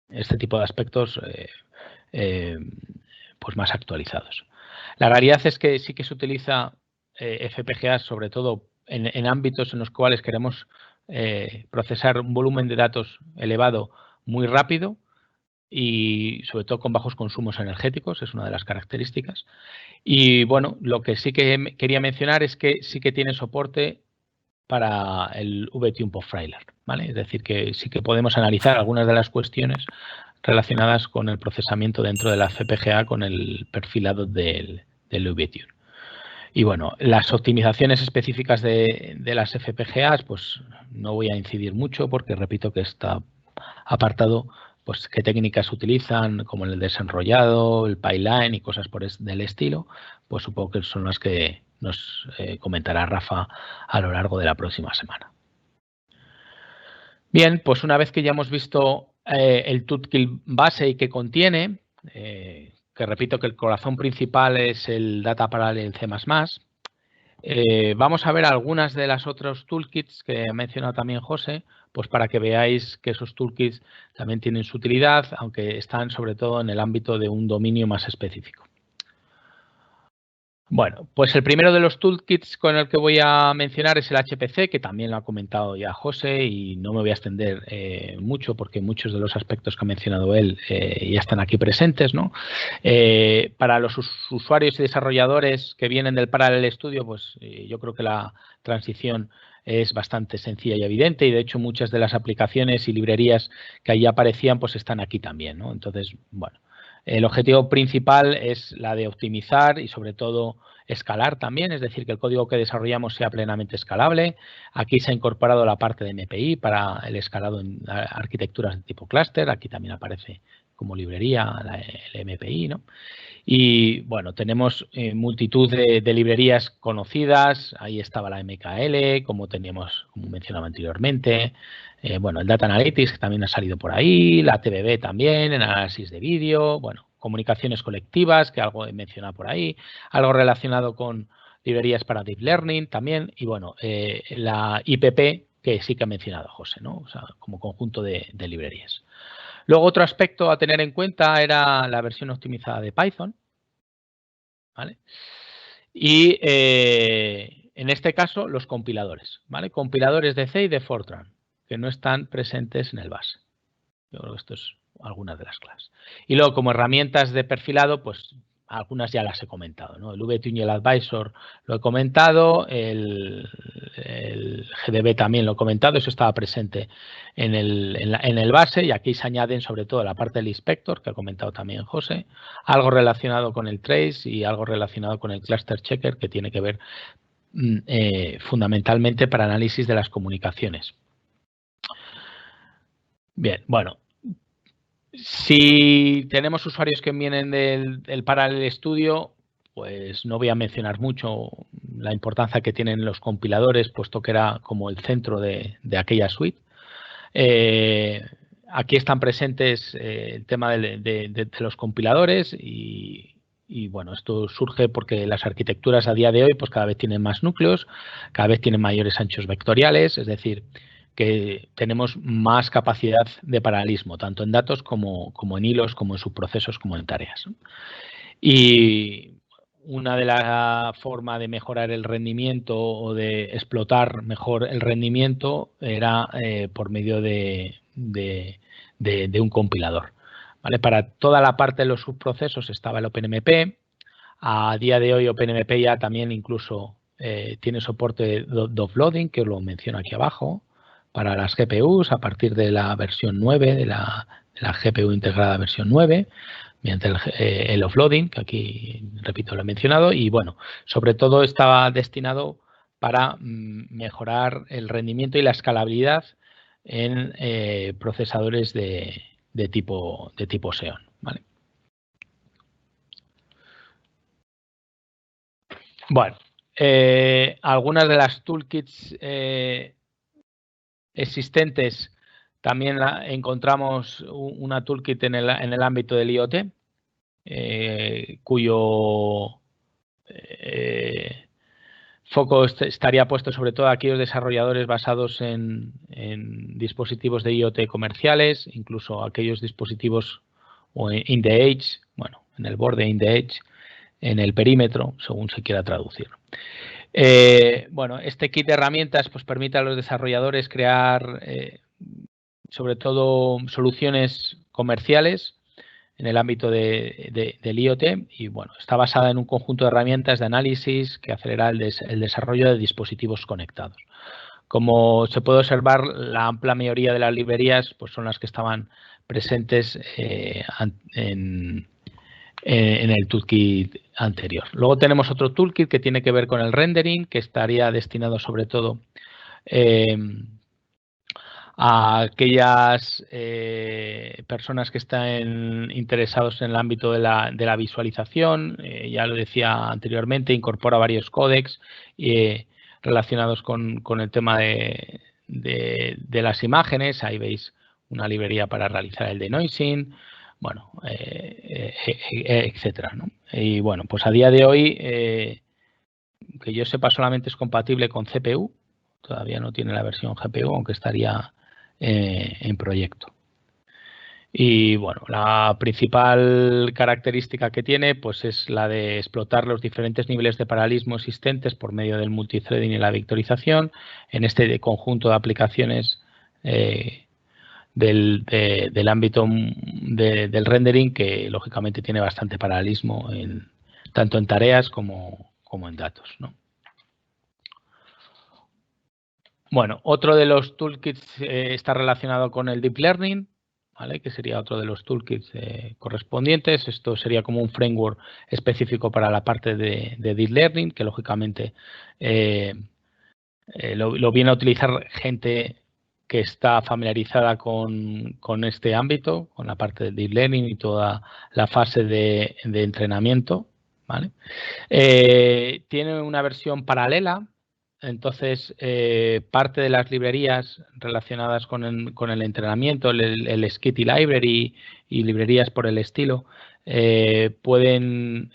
este tipo de aspectos pues más actualizados. La realidad es que sí que se utiliza FPGA sobre todo en ámbitos en los cuales queremos procesar un volumen de datos elevado muy rápido y sobre todo con bajos consumos energéticos, es una de las características. Y bueno, lo que sí que quería mencionar es que sí que tiene soporte para el VTune Profiler, ¿vale? Es decir, que sí que podemos analizar algunas de las cuestiones relacionadas con el procesamiento dentro de la FPGA con el perfilado del VTune. Y bueno, las optimizaciones específicas de las FPGAs, pues no voy a incidir mucho porque repito que está apartado, pues qué técnicas utilizan, como el desenrollado, el pipeline y cosas del estilo, pues supongo que son las que nos comentará Rafa a lo largo de la próxima semana. Bien, pues una vez que ya hemos visto el toolkit base y que contiene, que repito que el corazón principal es el Data Parallel C++, vamos a ver algunas de las otros toolkits que ha mencionado también José, pues para que veáis que esos toolkits también tienen su utilidad, aunque están sobre todo en el ámbito de un dominio más específico. Bueno, pues el primero de los toolkits con el que voy a mencionar es el HPC, que también lo ha comentado ya José y no me voy a extender mucho porque muchos de los aspectos que ha mencionado él ya están aquí presentes, ¿no? Para los usuarios y desarrolladores que vienen del Parallel Studio, pues yo creo que la transición es bastante sencilla y evidente y de hecho muchas de las aplicaciones y librerías que ahí aparecían pues están aquí también, ¿no? Entonces, bueno. El objetivo principal es la de optimizar y sobre todo escalar también, es decir, que el código que desarrollamos sea plenamente escalable. Aquí se ha incorporado la parte de MPI para el escalado en arquitecturas de tipo clúster. Aquí también aparece como librería el MPI, ¿no? Y bueno, tenemos multitud de librerías conocidas. Ahí estaba la MKL, como teníamos, como mencionaba anteriormente. Bueno, el Data Analytics que también ha salido por ahí, la TBB también, el análisis de vídeo, bueno, comunicaciones colectivas, que algo he mencionado por ahí, algo relacionado con librerías para Deep Learning también, y bueno, la IPP, que sí que ha mencionado José, ¿no? O sea, como conjunto de librerías. Luego, otro aspecto a tener en cuenta era la versión optimizada de Python, ¿vale? Y en este caso, los compiladores, ¿vale? Compiladores de C y de Fortran, que no están presentes en el base. Yo creo que esto es algunas de las clases. Y luego, como herramientas de perfilado, pues algunas ya las he comentado, ¿no? El VTune y el Advisor lo he comentado, el GDB también lo he comentado, eso estaba presente en el base y aquí se añaden sobre todo la parte del inspector, que ha comentado también José, algo relacionado con el trace y algo relacionado con el cluster checker, que tiene que ver fundamentalmente para análisis de las comunicaciones. Bien, bueno, si tenemos usuarios que vienen del Parallel Studio, pues no voy a mencionar mucho la importancia que tienen los compiladores, puesto que era como el centro de aquella suite. Aquí están presentes el tema de los compiladores y bueno, esto surge porque las arquitecturas a día de hoy pues cada vez tienen más núcleos, cada vez tienen mayores anchos vectoriales, es decir, que tenemos más capacidad de paralelismo, tanto en datos como en hilos, como en subprocesos, como en tareas. Y una de las formas de mejorar el rendimiento o de explotar mejor el rendimiento era por medio de un compilador. ¿Vale? Para toda la parte de los subprocesos estaba el OpenMP. A día de hoy OpenMP ya también incluso tiene soporte de offloading, que os lo menciono aquí abajo, para las GPUs a partir de la versión 9, de la GPU integrada versión 9, mediante el offloading, que aquí, repito, lo he mencionado. Y bueno, sobre todo estaba destinado para mejorar el rendimiento y la escalabilidad en procesadores de tipo Xeon, ¿vale? Bueno, algunas de las toolkits existentes, también encontramos una toolkit en el ámbito del IoT, cuyo foco estaría puesto sobre todo a aquellos desarrolladores basados en dispositivos de IoT comerciales, incluso aquellos dispositivos o in the edge, bueno, en el borde, in the edge, en el perímetro, según se quiera traducir. Bueno, este kit de herramientas pues permite a los desarrolladores crear sobre todo soluciones comerciales en el ámbito del IoT y bueno, está basada en un conjunto de herramientas de análisis que acelera el desarrollo de dispositivos conectados. Como se puede observar, la amplia mayoría de las librerías pues, son las que estaban presentes en el toolkit anterior. Luego tenemos otro toolkit que tiene que ver con el rendering, que estaría destinado sobre todo a aquellas personas que están interesados en el ámbito de la visualización. Ya lo decía anteriormente, incorpora varios códecs relacionados con el tema de las imágenes. Ahí veis una librería para realizar el denoising, bueno, etcétera, ¿no? Y bueno, pues a día de hoy, que yo sepa, solamente es compatible con CPU. Todavía no tiene la versión GPU, aunque estaría en proyecto. Y bueno, la principal característica que tiene pues es la de explotar los diferentes niveles de paralelismo existentes por medio del multithreading y la vectorización en este conjunto de aplicaciones del ámbito del rendering, que lógicamente tiene bastante paralelismo tanto en tareas como en datos, ¿no? Bueno, otro de los toolkits está relacionado con el Deep Learning, ¿vale? Que sería otro de los toolkits correspondientes. Esto sería como un framework específico para la parte de Deep Learning, que lógicamente lo viene a utilizar gente que está familiarizada con este ámbito, con la parte del Deep Learning y toda la fase de entrenamiento, ¿vale? Tiene una versión paralela. Entonces, parte de las librerías relacionadas con el entrenamiento, el Skitty Library y librerías por el estilo, pueden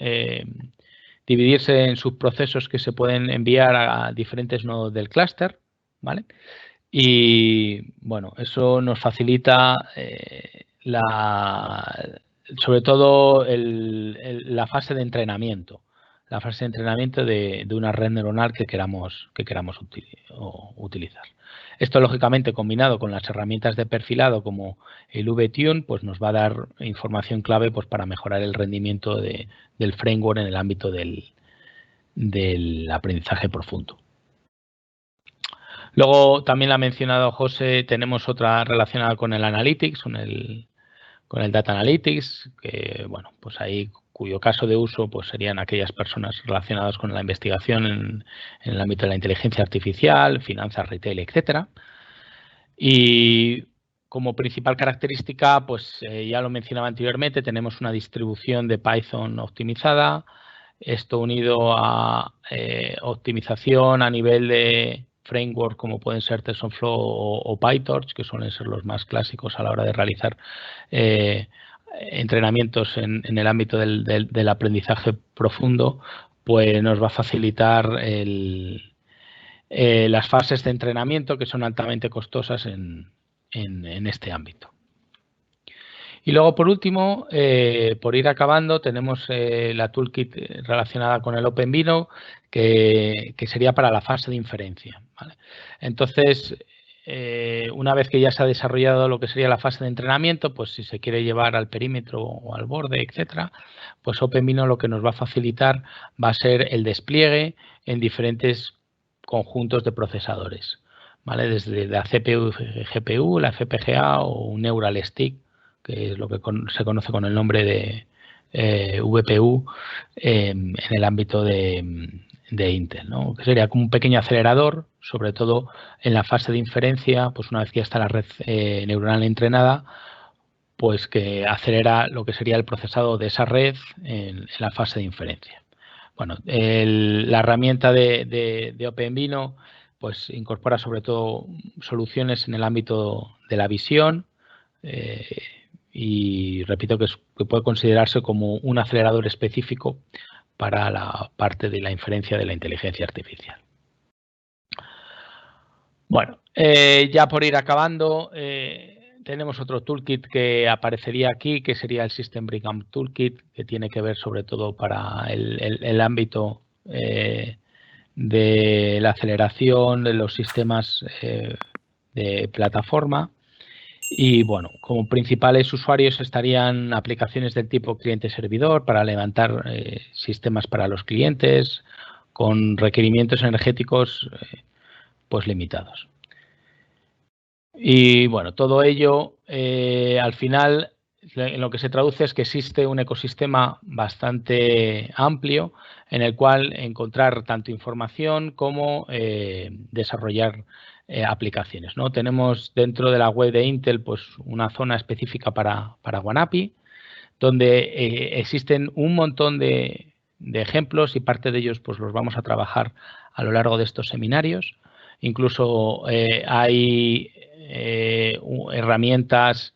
dividirse en subprocesos que se pueden enviar a diferentes nodos del clúster, ¿vale? Y bueno, eso nos facilita sobre todo la fase de entrenamiento. La fase de entrenamiento de una red neuronal que queramos utilizar. Esto, lógicamente, combinado con las herramientas de perfilado como el VTune, pues nos va a dar información clave pues, para mejorar el rendimiento del framework en el ámbito del aprendizaje profundo. Luego, también la ha mencionado José, tenemos otra relacionada con el Analytics, con el Data Analytics, que, bueno, pues ahí cuyo caso de uso pues serían aquellas personas relacionadas con la investigación en el ámbito de la inteligencia artificial, finanzas, retail, etcétera. Y como principal característica, pues ya lo mencionaba anteriormente, tenemos una distribución de Python optimizada, esto unido a optimización a nivel de framework como pueden ser TensorFlow o PyTorch, que suelen ser los más clásicos a la hora de realizar entrenamientos en el ámbito del aprendizaje profundo, pues nos va a facilitar las fases de entrenamiento que son altamente costosas en este ámbito. Y luego, por último, por ir acabando, tenemos la toolkit relacionada con el OpenVINO, que sería para la fase de inferencia, ¿vale? Entonces, una vez que ya se ha desarrollado lo que sería la fase de entrenamiento, pues si se quiere llevar al perímetro o al borde, etcétera, pues OpenVINO lo que nos va a facilitar va a ser el despliegue en diferentes conjuntos de procesadores, ¿vale? Desde la CPU, GPU, la FPGA o un Neural Stick, que es lo que se conoce con el nombre de VPU en el ámbito de Intel, ¿no? Que sería como un pequeño acelerador, sobre todo en la fase de inferencia, pues una vez que ya está la red neuronal entrenada, pues que acelera lo que sería el procesado de esa red en la fase de inferencia. Bueno, la herramienta de OpenVino pues incorpora sobre todo soluciones en el ámbito de la visión y repito que puede considerarse como un acelerador específico para la parte de la inferencia de la inteligencia artificial. Bueno, ya por ir acabando, tenemos otro toolkit que aparecería aquí, que sería el System Brigham Toolkit, que tiene que ver sobre todo para el ámbito de la aceleración de los sistemas de plataforma. Y bueno, como principales usuarios estarían aplicaciones del tipo cliente-servidor para levantar sistemas para los clientes con requerimientos energéticos pues limitados. Y bueno, todo ello al final en lo que se traduce es que existe un ecosistema bastante amplio en el cual encontrar tanto información como desarrollar aplicaciones, ¿no? Tenemos dentro de la web de Intel pues una zona específica para OneAPI, donde existen un montón de ejemplos y parte de ellos pues los vamos a trabajar a lo largo de estos seminarios. Incluso hay herramientas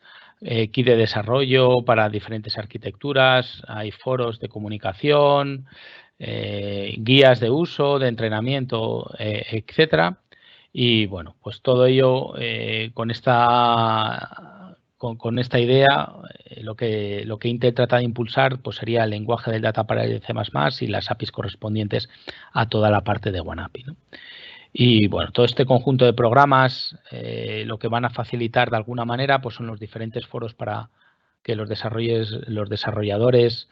kit de desarrollo para diferentes arquitecturas, hay foros de comunicación, guías de uso, de entrenamiento, etcétera. Y bueno, pues todo ello con esta idea, lo que Intel trata de impulsar pues sería el lenguaje del Data Parallel C++ y las APIs correspondientes a toda la parte de OneAPI, ¿no? Y bueno, todo este conjunto de programas lo que van a facilitar de alguna manera pues son los diferentes foros para que los desarrolladores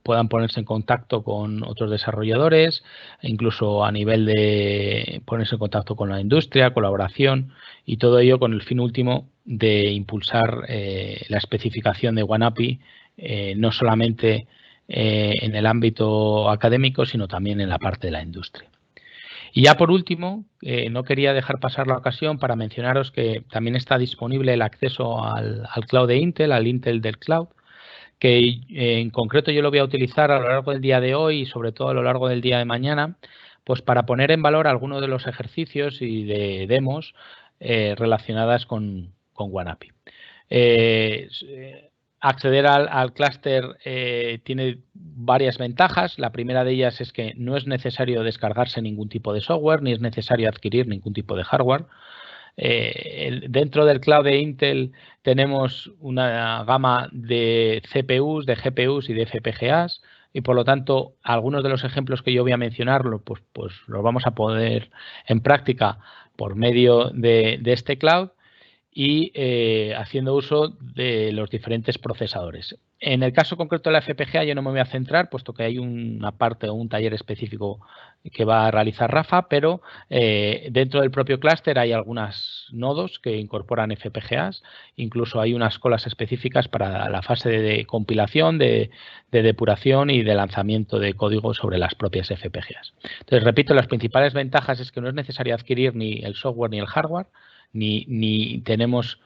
puedan ponerse en contacto con otros desarrolladores, incluso a nivel de ponerse en contacto con la industria, colaboración y todo ello con el fin último de impulsar la especificación de OneAPI no solamente en el ámbito académico, sino también en la parte de la industria. Y ya por último, no quería dejar pasar la ocasión para mencionaros que también está disponible el acceso al cloud de Intel, al Intel del Cloud, que en concreto yo lo voy a utilizar a lo largo del día de hoy y sobre todo a lo largo del día de mañana, pues para poner en valor algunos de los ejercicios y de demos relacionadas con OneAPI. Acceder al clúster tiene varias ventajas. La primera de ellas es que no es necesario descargarse ningún tipo de software, ni es necesario adquirir ningún tipo de hardware. Dentro del cloud de Intel tenemos una gama de CPUs, de GPUs y de FPGAs y por lo tanto algunos de los ejemplos que yo voy a mencionar pues los vamos a poner en práctica por medio de este cloud y haciendo uso de los diferentes procesadores. En el caso concreto de la FPGA yo no me voy a centrar, puesto que hay una parte o un taller específico que va a realizar Rafa, pero dentro del propio clúster hay algunos nodos que incorporan FPGAs, incluso hay unas colas específicas para la fase de compilación, de depuración y de lanzamiento de código sobre las propias FPGAs. Entonces, repito, las principales ventajas es que no es necesario adquirir ni el software ni el hardware, ni tenemos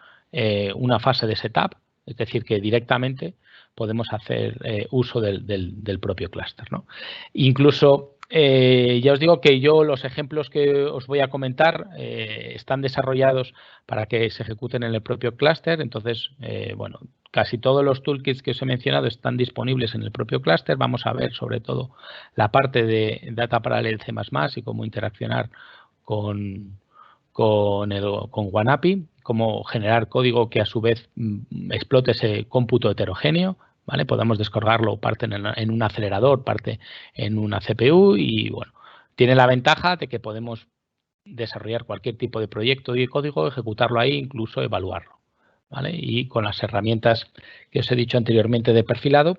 una fase de setup, es decir, que directamente podemos hacer uso del propio clúster, ¿no? Incluso, ya os digo que los ejemplos que os voy a comentar están desarrollados para que se ejecuten en el propio clúster, entonces, bueno, casi todos los toolkits que os he mencionado están disponibles en el propio clúster. Vamos a ver sobre todo la parte de Data Parallel C++ y cómo interaccionar con OneAPI, cómo generar código que a su vez explote ese cómputo heterogéneo, ¿vale? Podemos descargarlo parte en un acelerador, parte en una CPU y bueno, tiene la ventaja de que podemos desarrollar cualquier tipo de proyecto y código, ejecutarlo ahí, incluso evaluarlo, ¿vale? Y con las herramientas que os he dicho anteriormente de perfilado,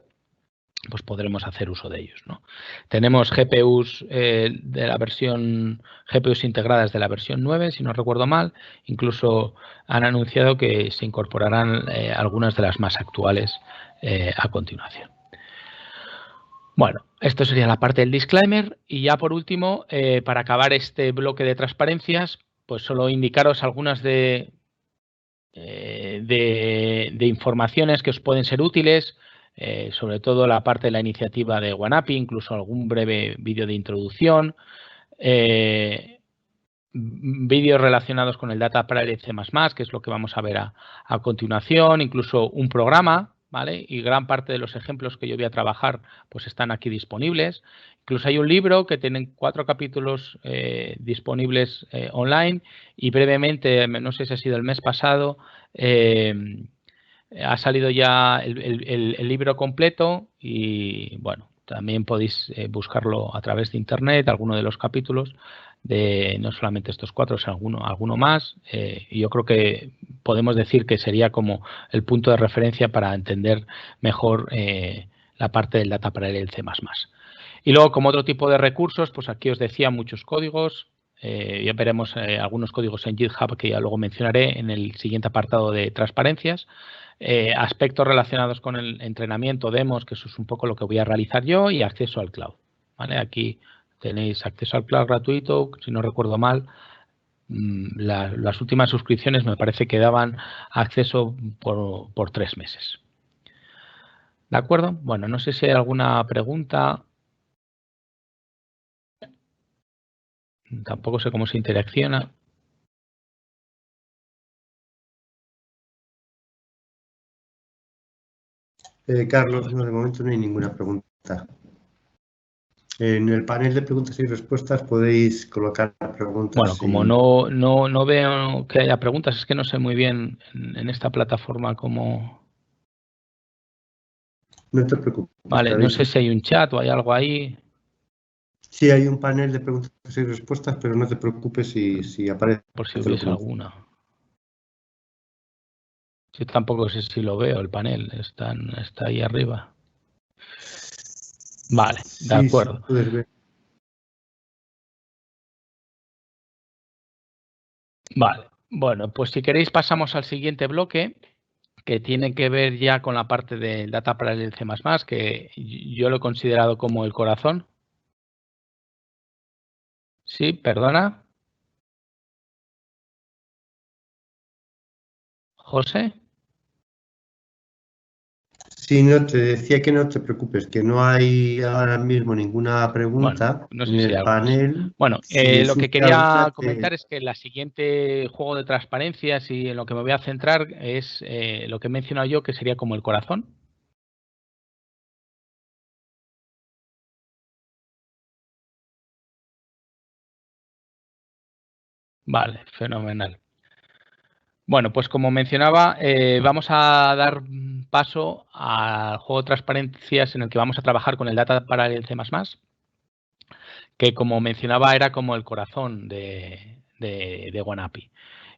pues podremos hacer uso de ellos, ¿no? Tenemos GPUs de la versión, GPUs integradas de la versión 9, si no recuerdo mal. Incluso han anunciado que se incorporarán algunas de las más actuales a continuación. Bueno, esto sería la parte del disclaimer y ya por último, para acabar este bloque de transparencias, pues solo indicaros algunas de informaciones que os pueden ser útiles. sobre todo la parte de la iniciativa de OneAPI, incluso algún breve vídeo de introducción, vídeos relacionados con el Data Parallel C++, que es lo que vamos a ver a continuación, incluso un programa, ¿vale? Y gran parte de los ejemplos que yo voy a trabajar pues están aquí disponibles. Incluso hay un libro que tiene 4 capítulos disponibles online y brevemente, no sé si ha sido el mes pasado, ha salido ya el libro completo y bueno, también podéis buscarlo a través de internet, alguno de los capítulos, de no solamente estos 4, sino alguno más. Y yo creo que podemos decir que sería como el punto de referencia para entender mejor la parte del Data Parallel C++. Y luego, como otro tipo de recursos, pues aquí os decía muchos códigos. Ya veremos algunos códigos en GitHub que ya luego mencionaré en el siguiente apartado de transparencias. Aspectos relacionados con el entrenamiento, demos, que eso es un poco lo que voy a realizar yo, y acceso al cloud. ¿Vale? Aquí tenéis acceso al cloud gratuito, si no recuerdo mal. Las últimas suscripciones me parece que daban acceso por 3 meses. ¿De acuerdo? Bueno, no sé si hay alguna pregunta. Tampoco sé cómo se interacciona. Carlos, no, de momento no hay ninguna pregunta. En el panel de preguntas y respuestas podéis colocar preguntas. Bueno, como no veo que haya preguntas, es que no sé muy bien en esta plataforma cómo... No te preocupes. Vale, no sé si hay un chat o hay algo ahí. Sí, hay un panel de preguntas y respuestas, pero no te preocupes si aparece. Por si hubiese alguna. Yo tampoco sé si lo veo, el panel está ahí arriba. Vale, de acuerdo. Sí, puedes ver. Vale, bueno, pues si queréis pasamos al siguiente bloque, que tiene que ver ya con la parte del Data Parallel C++, que yo lo he considerado como el corazón. Sí, perdona. José. Sí, no, te decía que no te preocupes, que no hay ahora mismo ninguna pregunta. Bueno, no sé en si el panel. Bueno, Si lo que surge quería alguna, comentar es que el siguiente juego de transparencias y en lo que me voy a centrar es lo que he mencionado yo, que sería como el corazón. Vale, fenomenal. Bueno, pues como mencionaba, vamos a dar paso al juego de transparencias en el que vamos a trabajar con el Data Parallel C++, que como mencionaba era como el corazón de OneAPI.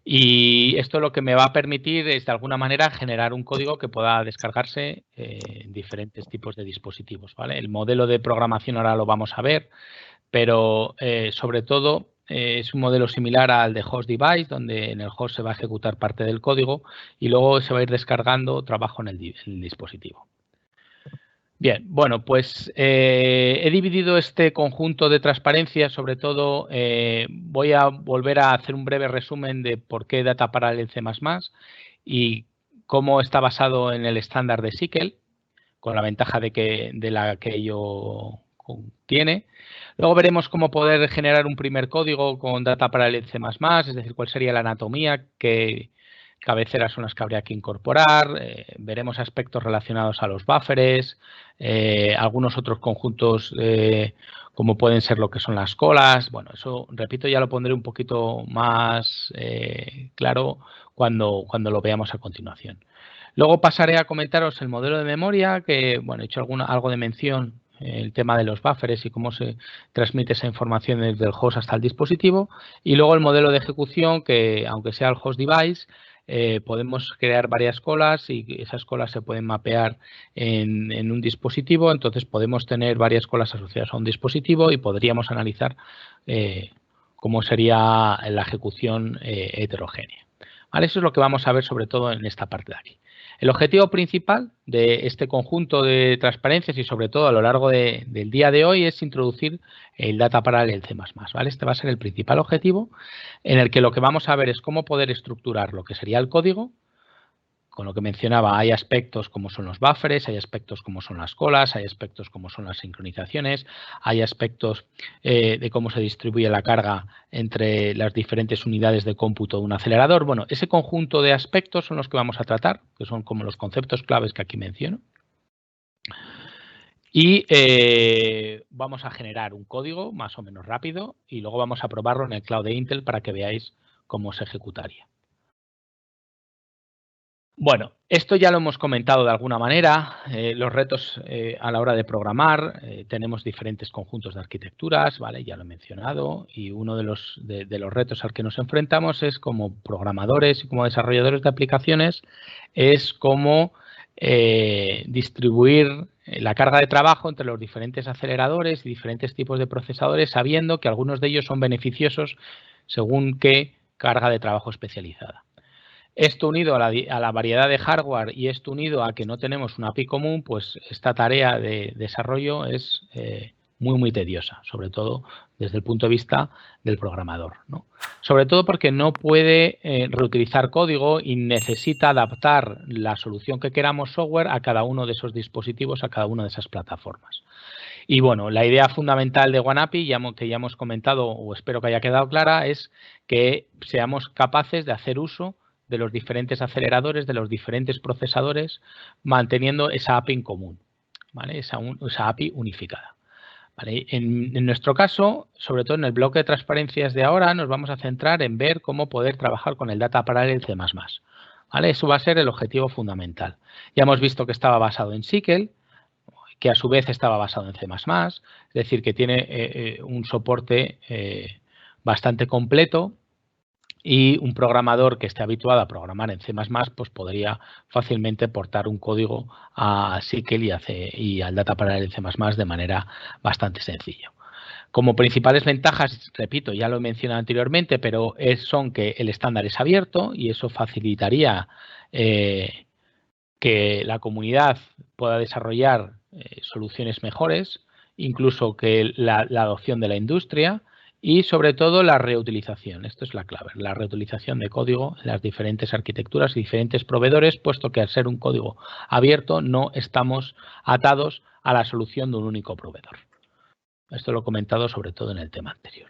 Y esto lo que me va a permitir es de alguna manera generar un código que pueda descargarse en diferentes tipos de dispositivos, ¿vale? El modelo de programación ahora lo vamos a ver, pero sobre todo es un modelo similar al de host device, donde en el host se va a ejecutar parte del código y luego se va a ir descargando trabajo en el dispositivo. Bien, bueno, pues he dividido este conjunto de transparencias, sobre todo voy a volver a hacer un breve resumen de por qué Data Parallel C++ y cómo está basado en el estándar de SQL, con la ventaja de la que ello tiene. Luego veremos cómo poder generar un primer código con Data Parallel C++, es decir, cuál sería la anatomía, qué cabeceras son las que habría que incorporar, veremos aspectos relacionados a los buffers, algunos otros conjuntos como pueden ser lo que son las colas. Bueno, eso, repito, ya lo pondré un poquito más claro cuando lo veamos a continuación. Luego pasaré a comentaros el modelo de memoria, que bueno, he hecho algo de mención, el tema de los buffers y cómo se transmite esa información desde el host hasta el dispositivo. Y luego el modelo de ejecución, que aunque sea el host device, podemos crear varias colas y esas colas se pueden mapear en un dispositivo. Entonces podemos tener varias colas asociadas a un dispositivo y podríamos analizar cómo sería la ejecución heterogénea. ¿Vale? Eso es lo que vamos a ver sobre todo en esta parte de aquí. El objetivo principal de este conjunto de transparencias y sobre todo a lo largo del día de hoy es introducir el Data Parallel C++, ¿vale? Este va a ser el principal objetivo en el que lo que vamos a ver es cómo poder estructurar lo que sería el código, con lo que mencionaba, hay aspectos como son los buffers, hay aspectos como son las colas, hay aspectos como son las sincronizaciones, hay aspectos de cómo se distribuye la carga entre las diferentes unidades de cómputo de un acelerador. Bueno, ese conjunto de aspectos son los que vamos a tratar, que son como los conceptos claves que aquí menciono. Y vamos a generar un código más o menos rápido y luego vamos a probarlo en el cloud de Intel para que veáis cómo se ejecutaría. Bueno, esto ya lo hemos comentado de alguna manera. Los retos a la hora de programar, tenemos diferentes conjuntos de arquitecturas, ¿vale? Ya lo he mencionado. Y uno de los retos al que nos enfrentamos es como programadores y como desarrolladores de aplicaciones, es cómo distribuir la carga de trabajo entre los diferentes aceleradores y diferentes tipos de procesadores, sabiendo que algunos de ellos son beneficiosos según qué carga de trabajo especializada. Esto unido a la variedad de hardware y esto unido a que no tenemos una API común, pues esta tarea de desarrollo es muy tediosa, sobre todo desde el punto de vista del programador, ¿no? Sobre todo porque no puede reutilizar código y necesita adaptar la solución que queramos software a cada uno de esos dispositivos, a cada una de esas plataformas. Y bueno, la idea fundamental de OneAPI, que ya hemos comentado o espero que haya quedado clara, es que seamos capaces de hacer uso de los diferentes aceleradores, de los diferentes procesadores, manteniendo esa API en común, ¿vale? Esa API unificada. ¿Vale? En nuestro caso, sobre todo en el bloque de transparencias de ahora, nos vamos a centrar en ver cómo poder trabajar con el Data Parallel C++. ¿Vale? Eso va a ser el objetivo fundamental. Ya hemos visto que estaba basado en SQL, que a su vez estaba basado en C++, es decir, que tiene un soporte bastante completo. Y un programador que esté habituado a programar en C++ pues podría fácilmente portar un código a SQL y al Data Parallel en C++ de manera bastante sencilla. Como principales ventajas, repito, ya lo he mencionado anteriormente, pero son que el estándar es abierto y eso facilitaría que la comunidad pueda desarrollar soluciones mejores, incluso que la adopción de la industria. Y sobre todo la reutilización, esto es la clave, la reutilización de código en las diferentes arquitecturas y diferentes proveedores, puesto que al ser un código abierto no estamos atados a la solución de un único proveedor. Esto lo he comentado sobre todo en el tema anterior.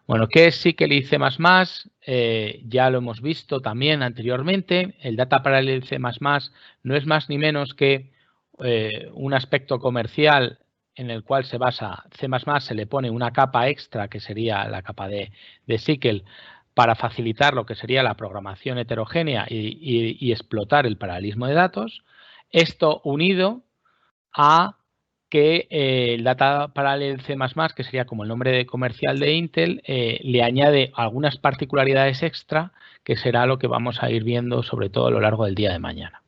Bueno, ¿qué es SQL y C++? Ya lo hemos visto también anteriormente. El Data Parallel C++ no es más ni menos que un aspecto comercial en el cual se basa C++, se le pone una capa extra, que sería la capa de SQL, para facilitar lo que sería la programación heterogénea y explotar el paralelismo de datos. Esto unido a que el Data Parallel C++, que sería como el nombre comercial de Intel, le añade algunas particularidades extra, que será lo que vamos a ir viendo sobre todo a lo largo del día de mañana.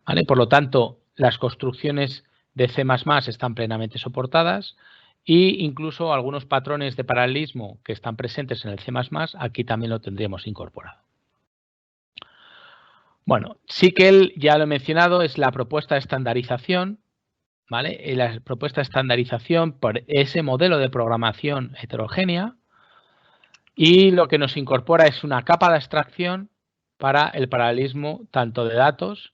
¿Vale? Por lo tanto, las construcciones de C++ están plenamente soportadas e incluso algunos patrones de paralelismo que están presentes en el C++, aquí también lo tendríamos incorporado. Bueno, SQL, ya lo he mencionado, es la propuesta de estandarización, ¿vale? La propuesta de estandarización por ese modelo de programación heterogénea, y lo que nos incorpora es una capa de abstracción para el paralelismo tanto de datos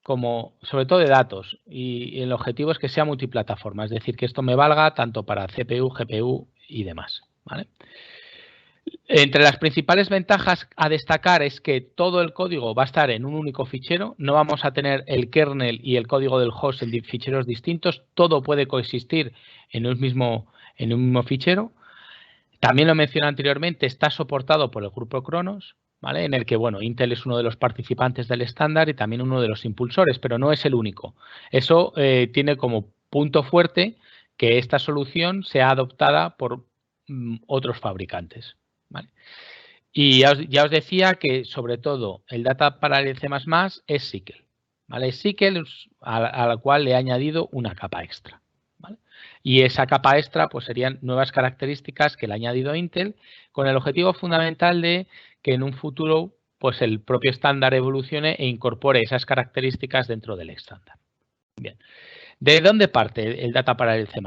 como, sobre todo de datos, y el objetivo es que sea multiplataforma, es decir, que esto me valga tanto para CPU, GPU y demás, ¿vale? Entre las principales ventajas a destacar es que todo el código va a estar en un único fichero, no vamos a tener el kernel y el código del host en ficheros distintos, todo puede coexistir en un mismo fichero. También lo mencioné anteriormente, está soportado por el grupo Cronos, ¿vale? En el que, bueno, Intel es uno de los participantes del estándar y también uno de los impulsores, pero no es el único. Eso tiene como punto fuerte que esta solución sea adoptada por otros fabricantes, ¿vale? Y ya os decía que, sobre todo, el Data Parallel C++ es SQL, ¿vale? SQL a la cual le he añadido una capa extra, ¿vale? Y esa capa extra pues serían nuevas características que le ha añadido Intel, con el objetivo fundamental de que en un futuro pues el propio estándar evolucione e incorpore esas características dentro del estándar. Bien. ¿De dónde parte el Data Parallel C++?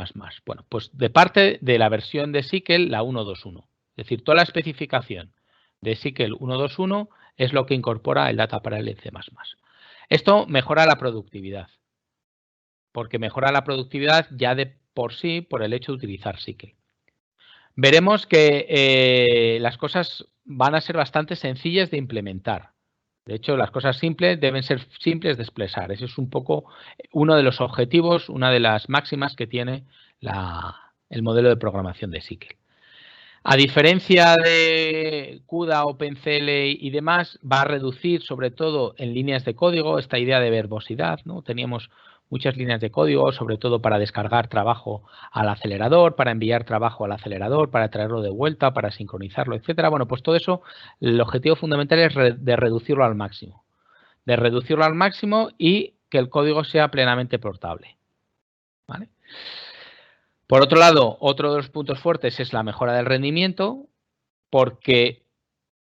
Bueno, pues de parte de la versión de SQL, la 1.2.1. Es decir, toda la especificación de SQL 1.2.1 es lo que incorpora el Data Parallel C++. Esto mejora la productividad, porque mejora la productividad ya de por sí por el hecho de utilizar SQL. Veremos que las cosas van a ser bastante sencillas de implementar. De hecho, las cosas simples deben ser simples de expresar. Ese es un poco uno de los objetivos, una de las máximas que tiene el modelo de programación de SQL. A diferencia de CUDA, OpenCL y demás, va a reducir sobre todo en líneas de código esta idea de verbosidad, ¿no? Teníamos muchas líneas de código, sobre todo para descargar trabajo al acelerador, para enviar trabajo al acelerador, para traerlo de vuelta, para sincronizarlo, etcétera. Bueno, pues todo eso, el objetivo fundamental es de reducirlo al máximo. De reducirlo al máximo y que el código sea plenamente portable. ¿Vale? Por otro lado, otro de los puntos fuertes es la mejora del rendimiento, porque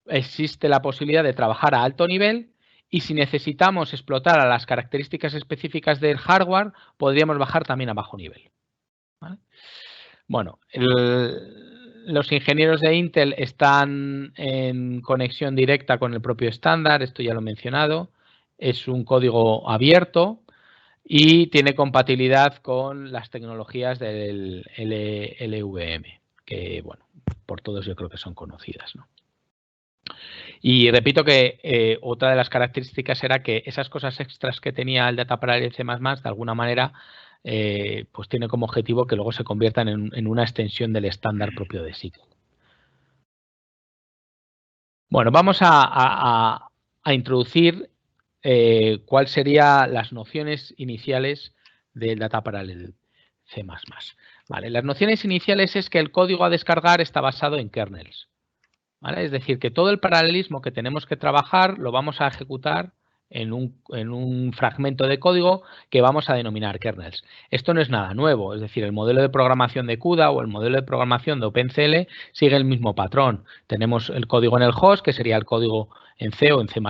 existe la posibilidad de trabajar a alto nivel y si necesitamos explotar a las características específicas del hardware, podríamos bajar también a bajo nivel. ¿Vale? Bueno, los ingenieros de Intel están en conexión directa con el propio estándar, esto ya lo he mencionado, es un código abierto y tiene compatibilidad con las tecnologías del LVM, que bueno, por todos yo creo que son conocidas, ¿no? Y repito que otra de las características era que esas cosas extras que tenía el Data Parallel C++, de alguna manera, pues tiene como objetivo que luego se conviertan en una extensión del estándar propio de SQL. Bueno, vamos a introducir cuáles serían las nociones iniciales del Data Parallel C++. Vale, las nociones iniciales es que el código a descargar está basado en kernels. ¿Vale? Es decir, que todo el paralelismo que tenemos que trabajar lo vamos a ejecutar en un fragmento de código que vamos a denominar kernels. Esto no es nada nuevo, es decir, el modelo de programación de CUDA o el modelo de programación de OpenCL sigue el mismo patrón. Tenemos el código en el host, que sería el código en C o en C++,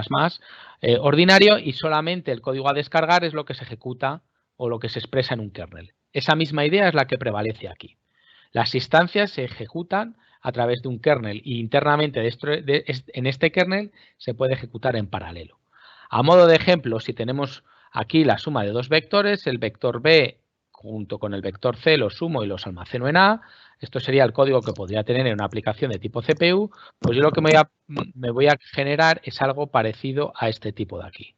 ordinario, y solamente el código a descargar es lo que se ejecuta o lo que se expresa en un kernel. Esa misma idea es la que prevalece aquí. Las instancias se ejecutan a través de un kernel y internamente en este kernel se puede ejecutar en paralelo. A modo de ejemplo, si tenemos aquí la suma de dos vectores, el vector B junto con el vector C los sumo y los almaceno en A, esto sería el código que podría tener en una aplicación de tipo CPU, pues yo lo que me voy a generar es algo parecido a este tipo de aquí.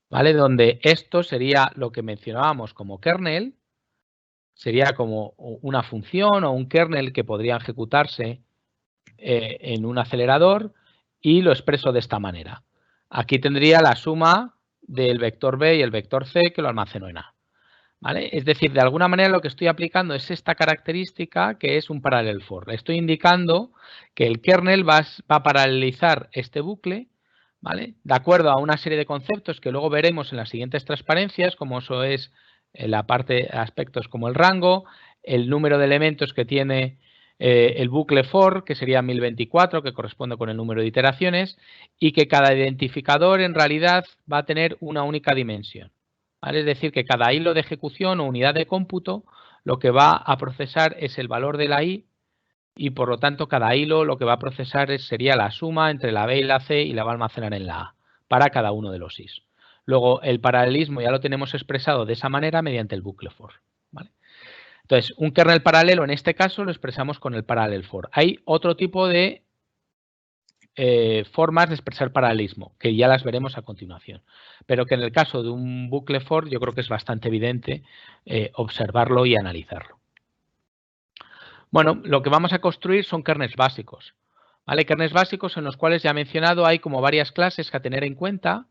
¿Vale? Donde esto sería lo que mencionábamos como kernel, sería como una función o un kernel que podría ejecutarse en un acelerador y lo expreso de esta manera. Aquí tendría la suma del vector B y el vector C que lo almaceno en A. ¿Vale? Es decir, de alguna manera lo que estoy aplicando es esta característica que es un parallel for. Le estoy indicando que el kernel va a paralelizar este bucle, ¿vale? De acuerdo a una serie de conceptos que luego veremos en las siguientes transparencias, como eso es la parte de aspectos como el rango, el número de elementos que tiene el bucle for, que sería 1024, que corresponde con el número de iteraciones, y que cada identificador en realidad va a tener una única dimensión. ¿Vale? Es decir, que cada hilo de ejecución o unidad de cómputo lo que va a procesar es el valor de la i y por lo tanto cada hilo lo que va a procesar sería la suma entre la b y la c y la va a almacenar en la a para cada uno de los is. Luego el paralelismo ya lo tenemos expresado de esa manera mediante el bucle for. ¿Vale? Entonces, un kernel paralelo en este caso lo expresamos con el parallel for. Hay otro tipo de formas de expresar paralelismo, que ya las veremos a continuación. Pero que en el caso de un bucle for yo creo que es bastante evidente observarlo y analizarlo. Bueno, lo que vamos a construir son kernels básicos. ¿Vale? Kernels básicos en los cuales ya he mencionado hay como varias clases que a tener en cuenta.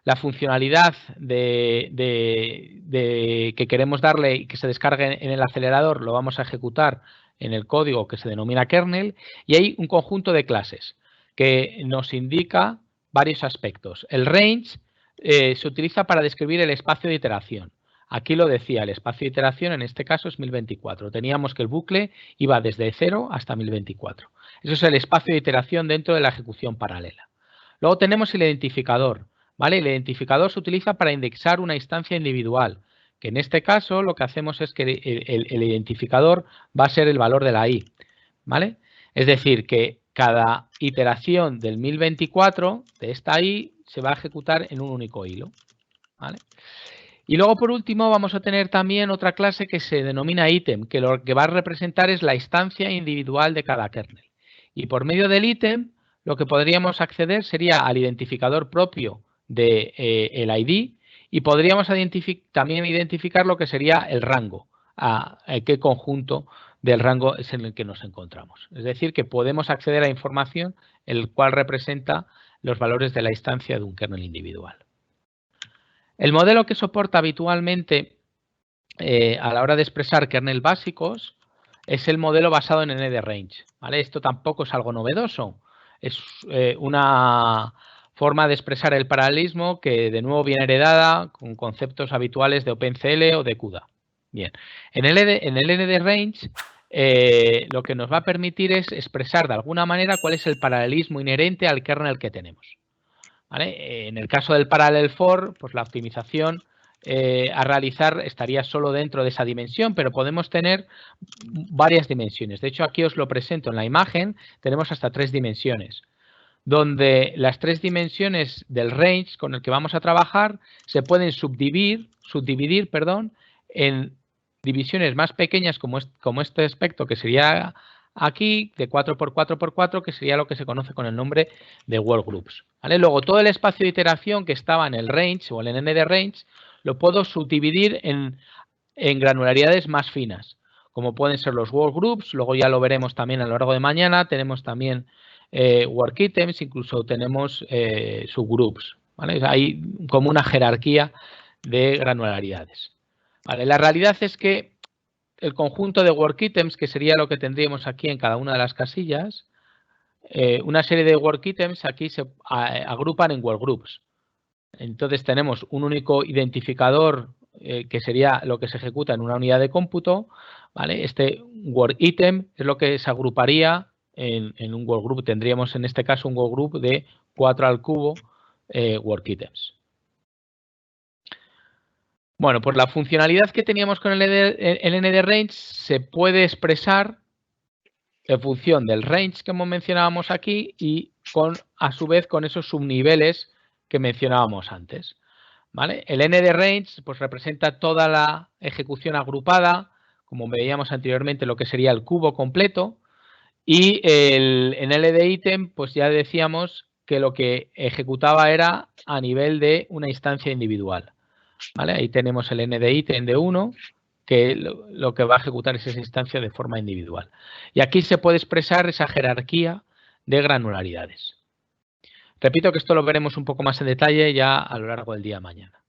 La funcionalidad que queremos darle y que se descargue en el acelerador lo vamos a ejecutar en el código que se denomina kernel y hay un conjunto de clases que nos indica varios aspectos. El range se utiliza para describir el espacio de iteración. Aquí lo decía, el espacio de iteración en este caso es 1024. Teníamos que el bucle iba desde 0 hasta 1024. Eso es el espacio de iteración dentro de la ejecución paralela. Luego tenemos el identificador. ¿Vale? El identificador se utiliza para indexar una instancia individual, que en este caso lo que hacemos es que el identificador va a ser el valor de la i. ¿Vale? Es decir, que cada iteración del 1024 de esta i se va a ejecutar en un único hilo. ¿vale? Y luego, por último, vamos a tener también otra clase que se denomina ítem, que lo que va a representar es la instancia individual de cada kernel. Y por medio del ítem, lo que podríamos acceder sería al identificador propio del ID y podríamos también identificar lo que sería el rango, a qué conjunto del rango es en el que nos encontramos. Es decir, que podemos acceder a información el cual representa los valores de la instancia de un kernel individual. El modelo que soporta habitualmente a la hora de expresar kernel básicos es el modelo basado en ND-Range. ¿Vale? Esto tampoco es algo novedoso. Es una forma de expresar el paralelismo que de nuevo viene heredada con conceptos habituales de OpenCL o de CUDA. Bien, en el ND-Range lo que nos va a permitir es expresar de alguna manera cuál es el paralelismo inherente al kernel que tenemos. ¿Vale? En el caso del Parallel for, pues la optimización a realizar estaría solo dentro de esa dimensión, pero podemos tener varias dimensiones. De hecho, aquí os lo presento en la imagen, tenemos hasta 3 dimensiones, donde las 3 dimensiones del range con el que vamos a trabajar se pueden subdividir en divisiones más pequeñas como este aspecto que sería aquí de 4x4x4, que sería lo que se conoce con el nombre de workgroups. ¿Vale? Luego, todo el espacio de iteración que estaba en el range o en el ND-Range lo puedo subdividir en granularidades más finas, como pueden ser los workgroups, luego ya lo veremos también a lo largo de mañana, tenemos también work items, incluso tenemos subgroups. ¿Vale? Hay como una jerarquía de granularidades. ¿Vale? La realidad es que el conjunto de work items, que sería lo que tendríamos aquí en cada una de las casillas, una serie de work items aquí se agrupan en workgroups. Entonces tenemos un único identificador que sería lo que se ejecuta en una unidad de cómputo. ¿Vale? Este work item es lo que se agruparía en un workgroup. Tendríamos en este caso un workgroup de 4 al cubo work items. Bueno, pues la funcionalidad que teníamos con el ND-Range se puede expresar en función del range que mencionábamos aquí y a su vez con esos subniveles que mencionábamos antes. ¿Vale? El ND-Range pues, representa toda la ejecución agrupada, como veíamos anteriormente, lo que sería el cubo completo. Y en LD-Item, pues ya decíamos que lo que ejecutaba era a nivel de una instancia individual. ¿Vale? Ahí tenemos el ND-Item de 1, que lo que va a ejecutar es esa instancia de forma individual. Y aquí se puede expresar esa jerarquía de granularidades. Repito que esto lo veremos un poco más en detalle ya a lo largo del día de mañana.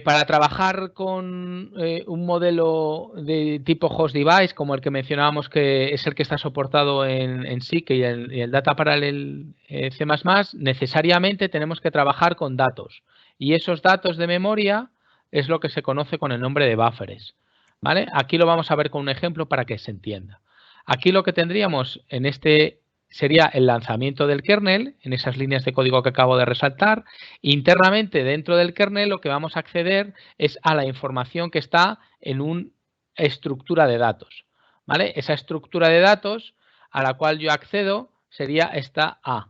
Para trabajar con un modelo de tipo host device, como el que mencionábamos que es el que está soportado en SIG y el Data Parallel C++, necesariamente tenemos que trabajar con datos. Y esos datos de memoria es lo que se conoce con el nombre de buffers. ¿Vale? Aquí lo vamos a ver con un ejemplo para que se entienda. Aquí lo que tendríamos en este sería el lanzamiento del kernel, en esas líneas de código que acabo de resaltar. Internamente, dentro del kernel, lo que vamos a acceder es a la información que está en una estructura de datos. ¿Vale? Esa estructura de datos a la cual yo accedo sería esta A.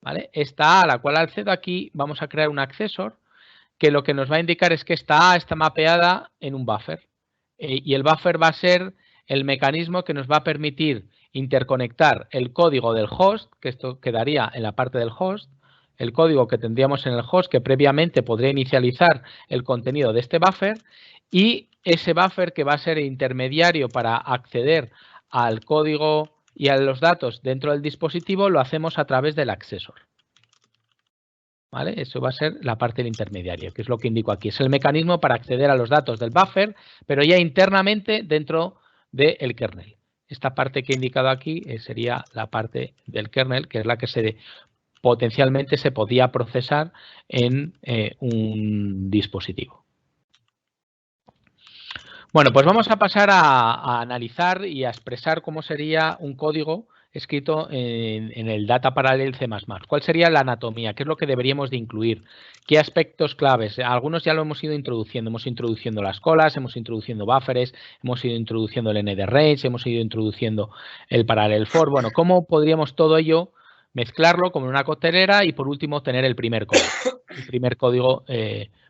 ¿Vale? Esta A a la cual accedo aquí, vamos a crear un accessor que lo que nos va a indicar es que esta A está mapeada en un buffer. Y el buffer va a ser el mecanismo que nos va a permitir interconectar el código del host, que esto quedaría en la parte del host, el código que tendríamos en el host que previamente podría inicializar el contenido de este buffer y ese buffer que va a ser intermediario para acceder al código y a los datos dentro del dispositivo lo hacemos a través del accessor. ¿Vale? Eso va a ser la parte del intermediario, que es lo que indico aquí. Es el mecanismo para acceder a los datos del buffer, pero ya internamente dentro del kernel. Esta parte que he indicado aquí sería la parte del kernel, que es la que potencialmente se podía procesar en un dispositivo. Bueno, pues vamos a pasar a analizar y a expresar cómo sería un código escrito en el Data Parallel C++. ¿Cuál sería la anatomía? ¿Qué es lo que deberíamos de incluir? ¿Qué aspectos claves? Algunos ya lo hemos ido introduciendo. Hemos introduciendo las colas, hemos introduciendo buffers, hemos ido introduciendo el ND-Range, hemos ido introduciendo el Parallel for. Bueno, ¿cómo podríamos todo ello mezclarlo como en una coctelera y por último tener el primer código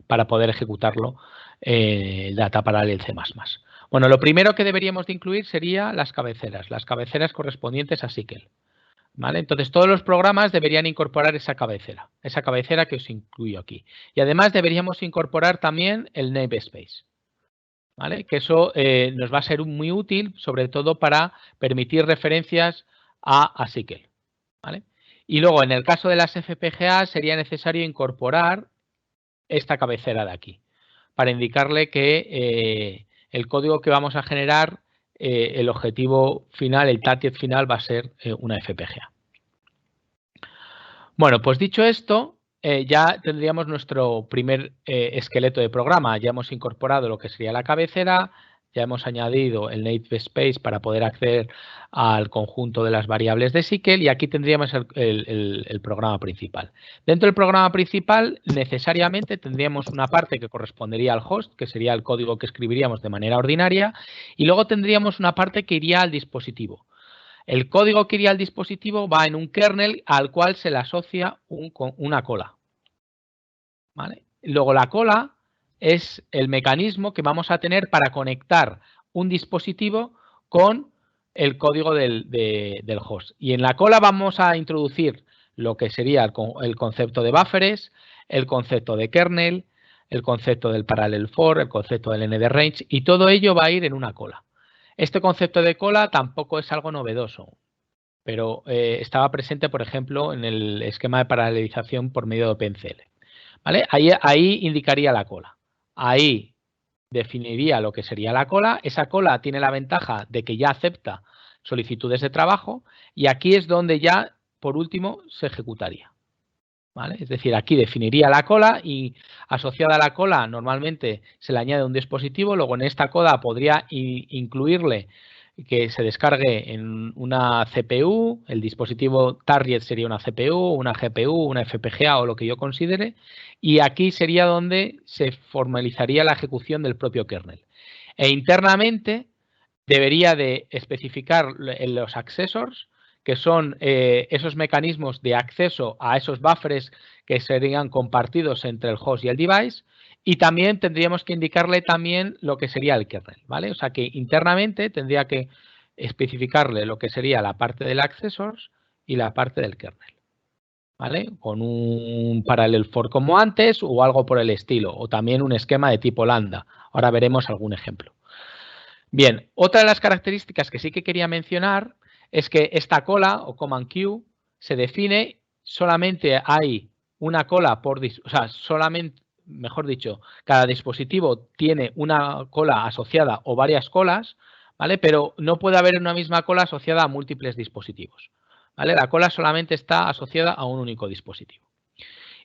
para poder ejecutarlo data parallel C++. Bueno, lo primero que deberíamos de incluir sería las cabeceras correspondientes a SYCL. ¿Vale? Entonces, todos los programas deberían incorporar esa cabecera que os incluyo aquí. Y además deberíamos incorporar también el namespace. ¿Vale? Que eso nos va a ser muy útil, sobre todo para permitir referencias a SYCL. ¿Vale? Y luego, en el caso de las FPGA, sería necesario incorporar esta cabecera de aquí, para indicarle que el código que vamos a generar, el objetivo final, el target final, va a ser una FPGA. Bueno, pues dicho esto, ya tendríamos nuestro primer esqueleto de programa. Ya hemos incorporado lo que sería la cabecera, ya hemos añadido el namespace para poder acceder al conjunto de las variables de SYCL y aquí tendríamos el programa principal. Dentro del programa principal, necesariamente tendríamos una parte que correspondería al host, que sería el código que escribiríamos de manera ordinaria, y luego tendríamos una parte que iría al dispositivo. El código que iría al dispositivo va en un kernel al cual se le asocia una cola. ¿Vale? Luego la cola es el mecanismo que vamos a tener para conectar un dispositivo con el código del host. Y en la cola vamos a introducir lo que sería el concepto de buffers, el concepto de kernel, el concepto del parallel for, el concepto del ND-range, y todo ello va a ir en una cola. Este concepto de cola tampoco es algo novedoso, pero estaba presente, por ejemplo, en el esquema de paralelización por medio de OpenCL. ¿Vale? Ahí indicaría la cola. Ahí definiría lo que sería la cola. Esa cola tiene la ventaja de que ya acepta solicitudes de trabajo y aquí es donde ya, por último, se ejecutaría. ¿Vale? Es decir, aquí definiría la cola y asociada a la cola normalmente se le añade un dispositivo, luego en esta cola podría incluirle que se descargue en una CPU, el dispositivo target sería una CPU, una GPU, una FPGA o lo que yo considere, y aquí sería donde se formalizaría la ejecución del propio kernel. E internamente debería de especificar los accessors, que son esos mecanismos de acceso a esos buffers que serían compartidos entre el host y el device, y también tendríamos que indicarle también lo que sería el kernel, ¿vale? O sea que internamente tendría que especificarle lo que sería la parte del accessors y la parte del kernel, ¿vale? Con un parallel for como antes o algo por el estilo, o también un esquema de tipo lambda. Ahora veremos algún ejemplo. Bien, otra de las características que sí que quería mencionar es que esta cola o command queue se define, solamente hay una cola por, o sea, solamente, mejor dicho, cada dispositivo tiene una cola asociada o varias colas, ¿vale? Pero no puede haber una misma cola asociada a múltiples dispositivos, ¿vale? La cola solamente está asociada a un único dispositivo.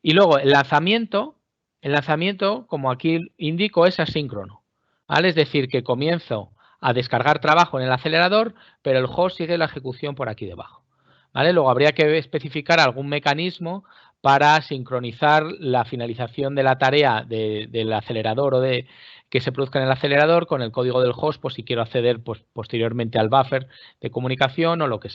Y luego el lanzamiento, como aquí indico, es asíncrono, ¿vale? Es decir, que comienzo a descargar trabajo en el acelerador, pero el host sigue la ejecución por aquí debajo, ¿vale? Luego habría que especificar algún mecanismo para sincronizar la finalización de la tarea del acelerador o de que se produzca en el acelerador con el código del host, por si quiero acceder pues, posteriormente al buffer de comunicación o lo que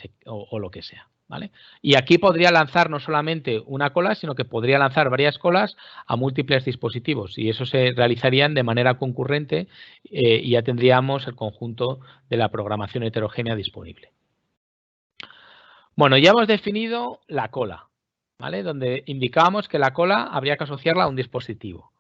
sea, ¿vale? Y aquí podría lanzar no solamente una cola, sino que podría lanzar varias colas a múltiples dispositivos y eso se realizarían de manera concurrente y ya tendríamos el conjunto de la programación heterogénea disponible. Bueno, ya hemos definido la cola, ¿vale? Donde indicábamos que la cola habría que asociarla a un dispositivo.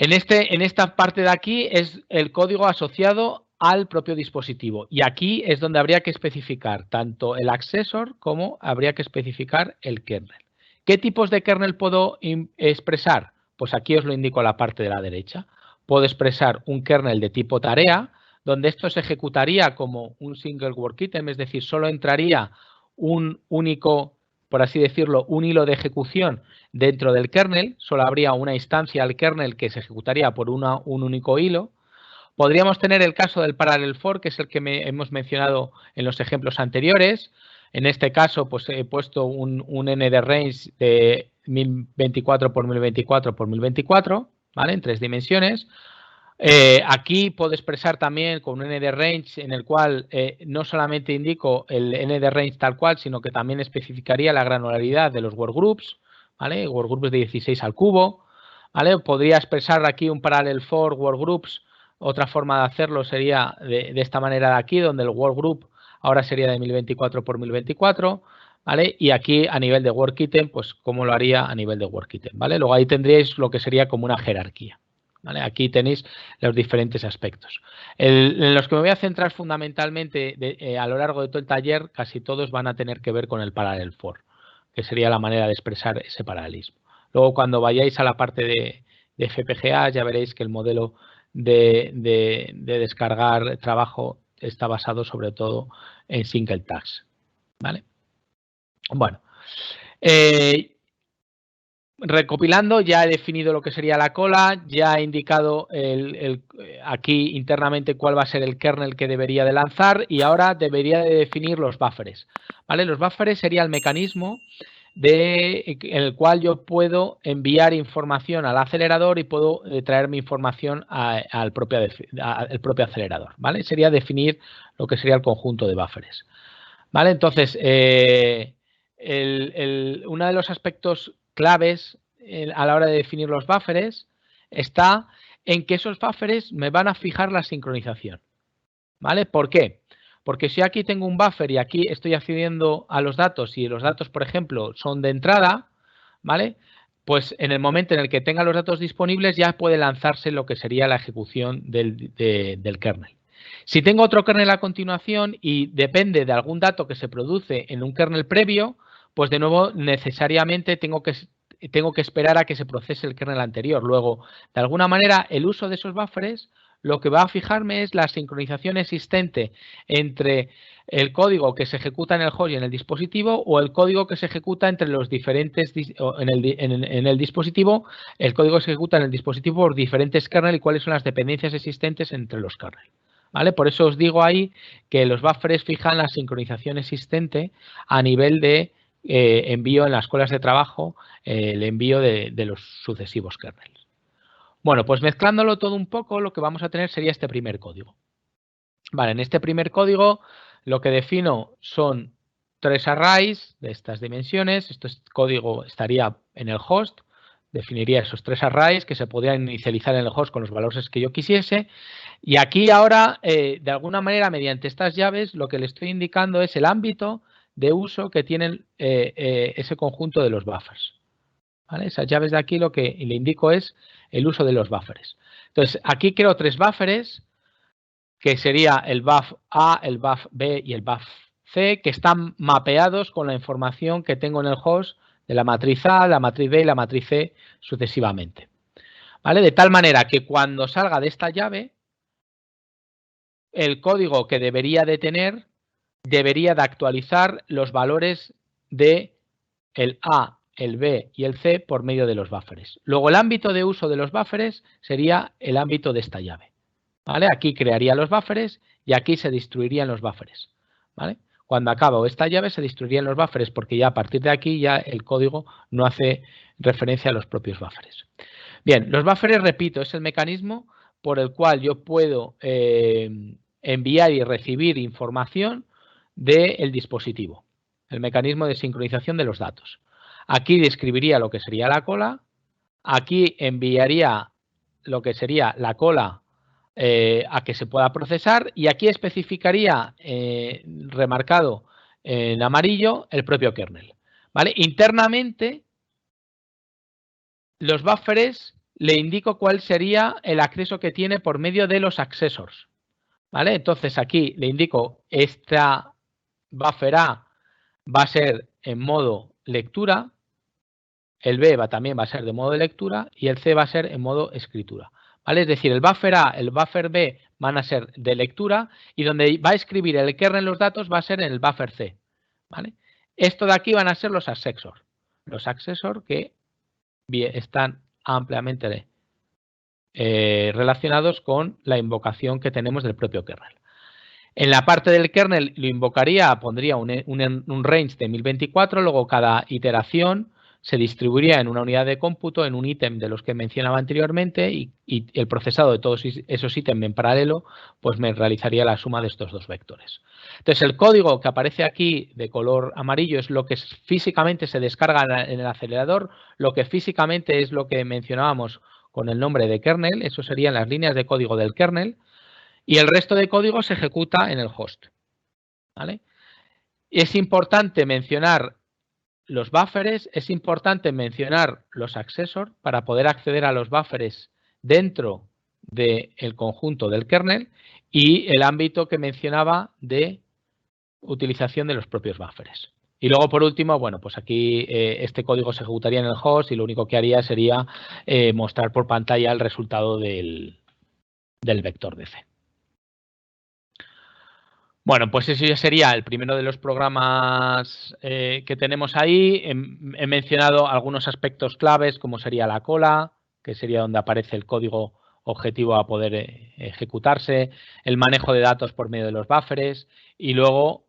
En esta parte de aquí es el código asociado al propio dispositivo y aquí es donde habría que especificar tanto el accessor como habría que especificar el kernel. ¿Qué tipos de kernel puedo expresar? Pues aquí os lo indico a la parte de la derecha. Puedo expresar un kernel de tipo tarea, donde esto se ejecutaría como un single work item, es decir, solo entraría un único, por así decirlo, un hilo de ejecución dentro del kernel, solo habría una instancia al kernel que se ejecutaría por un único hilo. Podríamos tener el caso del parallel for, que es el que hemos mencionado en los ejemplos anteriores. En este caso, pues he puesto un ND-range de 1024 por 1024 por 1024, ¿vale? En 3 dimensiones. Aquí puedo expresar también con un ND-range en el cual no solamente indico el ND-range tal cual, sino que también especificaría la granularidad de los workgroups, ¿vale? Workgroups de 16 al cubo, ¿vale? Podría expresar aquí un parallel for workgroups. Otra forma de hacerlo sería de esta manera de aquí, donde el workgroup ahora sería de 1024 por 1024, ¿vale? Y aquí a nivel de work item, pues cómo lo haría a nivel de work item, ¿vale? Luego ahí tendríais lo que sería como una jerarquía, ¿vale? Aquí tenéis los diferentes aspectos. En los que me voy a centrar fundamentalmente a lo largo de todo el taller, casi todos van a tener que ver con el parallel for, que sería la manera de expresar ese paralelismo. Luego, cuando vayáis a la parte de FPGA, ya veréis que el modelo de descargar trabajo está basado sobre todo en single tags, ¿vale? Bueno, recopilando, ya he definido lo que sería la cola, ya he indicado aquí internamente cuál va a ser el kernel que debería de lanzar y ahora debería de definir los buffers, ¿vale? Los buffers sería el mecanismo en el cual yo puedo enviar información al acelerador y puedo traer mi información al propio acelerador, ¿vale? Sería definir lo que sería el conjunto de buffers, ¿vale? Entonces, uno de los aspectos claves a la hora de definir los buffers está en que esos buffers me van a fijar la sincronización, ¿vale? ¿Por qué? Porque si aquí tengo un buffer y aquí estoy accediendo a los datos y los datos, por ejemplo, son de entrada, ¿vale? Pues en el momento en el que tenga los datos disponibles ya puede lanzarse lo que sería la ejecución del kernel. Si tengo otro kernel a continuación y depende de algún dato que se produce en un kernel previo, pues de nuevo necesariamente tengo que esperar a que se procese el kernel anterior. Luego, de alguna manera, el uso de esos buffers lo que va a fijarme es la sincronización existente entre el código que se ejecuta en el host y en el dispositivo o el código que se ejecuta entre los diferentes en el dispositivo, el código que se ejecuta en el dispositivo por diferentes kernel y cuáles son las dependencias existentes entre los kernel, ¿vale? Por eso os digo ahí que los buffers fijan la sincronización existente a nivel de envío en las colas de trabajo, el envío de los sucesivos kernels. Bueno, pues mezclándolo todo un poco, lo que vamos a tener sería este primer código. Vale, en este primer código lo que defino son 3 arrays de estas dimensiones. Este código estaría en el host. Definiría esos 3 arrays que se podrían inicializar en el host con los valores que yo quisiese. Y aquí ahora, de alguna manera, mediante estas llaves, lo que le estoy indicando es el ámbito de uso que tienen ese conjunto de los buffers, ¿vale? Esas llaves de aquí lo que le indico es el uso de los buffers. Entonces, aquí creo 3 buffers, que sería el buff A, el buff B y el buff C, que están mapeados con la información que tengo en el host de la matriz A, la matriz B y la matriz C sucesivamente, ¿vale? De tal manera que cuando salga de esta llave, el código que debería de tener debería de actualizar los valores de el A, el B y el C por medio de los buffers. Luego el ámbito de uso de los buffers sería el ámbito de esta llave, ¿vale? Aquí crearía los buffers y aquí se destruirían los buffers, ¿vale? Cuando acabo esta llave se destruirían los buffers porque ya a partir de aquí ya el código no hace referencia a los propios buffers. Bien, los buffers, repito, es el mecanismo por el cual yo puedo enviar y recibir información del dispositivo, el mecanismo de sincronización de los datos. Aquí describiría lo que sería la cola, aquí enviaría lo que sería la cola a que se pueda procesar y aquí especificaría, remarcado en amarillo, el propio kernel, ¿vale? Internamente, los buffers le indico cuál sería el acceso que tiene por medio de los accessors, ¿vale? Entonces aquí le indico esta buffer A va a ser en modo lectura, el B también va a ser de modo de lectura y el C va a ser en modo escritura, ¿vale? Es decir, el buffer A, el buffer B van a ser de lectura y donde va a escribir el kernel los datos va a ser en el buffer C, ¿vale? Esto de aquí van a ser los accessors que están ampliamente relacionados con la invocación que tenemos del propio kernel. En la parte del kernel lo invocaría, pondría un range de 1024, luego cada iteración se distribuiría en una unidad de cómputo, en un ítem de los que mencionaba anteriormente, y el procesado de todos esos ítems en paralelo pues me realizaría la suma de estos dos vectores. Entonces, el código que aparece aquí de color amarillo es lo que físicamente se descarga en el acelerador, lo que físicamente es lo que mencionábamos con el nombre de kernel, eso serían las líneas de código del kernel, y el resto de código se ejecuta en el host. ¿Vale? Es importante mencionar los buffers, es importante mencionar los accessors para poder acceder a los buffers dentro del conjunto del kernel y el ámbito que mencionaba de utilización de los propios buffers. Y luego, por último, bueno, pues aquí este código se ejecutaría en el host y lo único que haría sería mostrar por pantalla el resultado del vector de C. Bueno, pues ese ya sería el primero de los programas que tenemos ahí. He mencionado algunos aspectos claves, como sería la cola, que sería donde aparece el código objetivo a poder ejecutarse, el manejo de datos por medio de los buffers y luego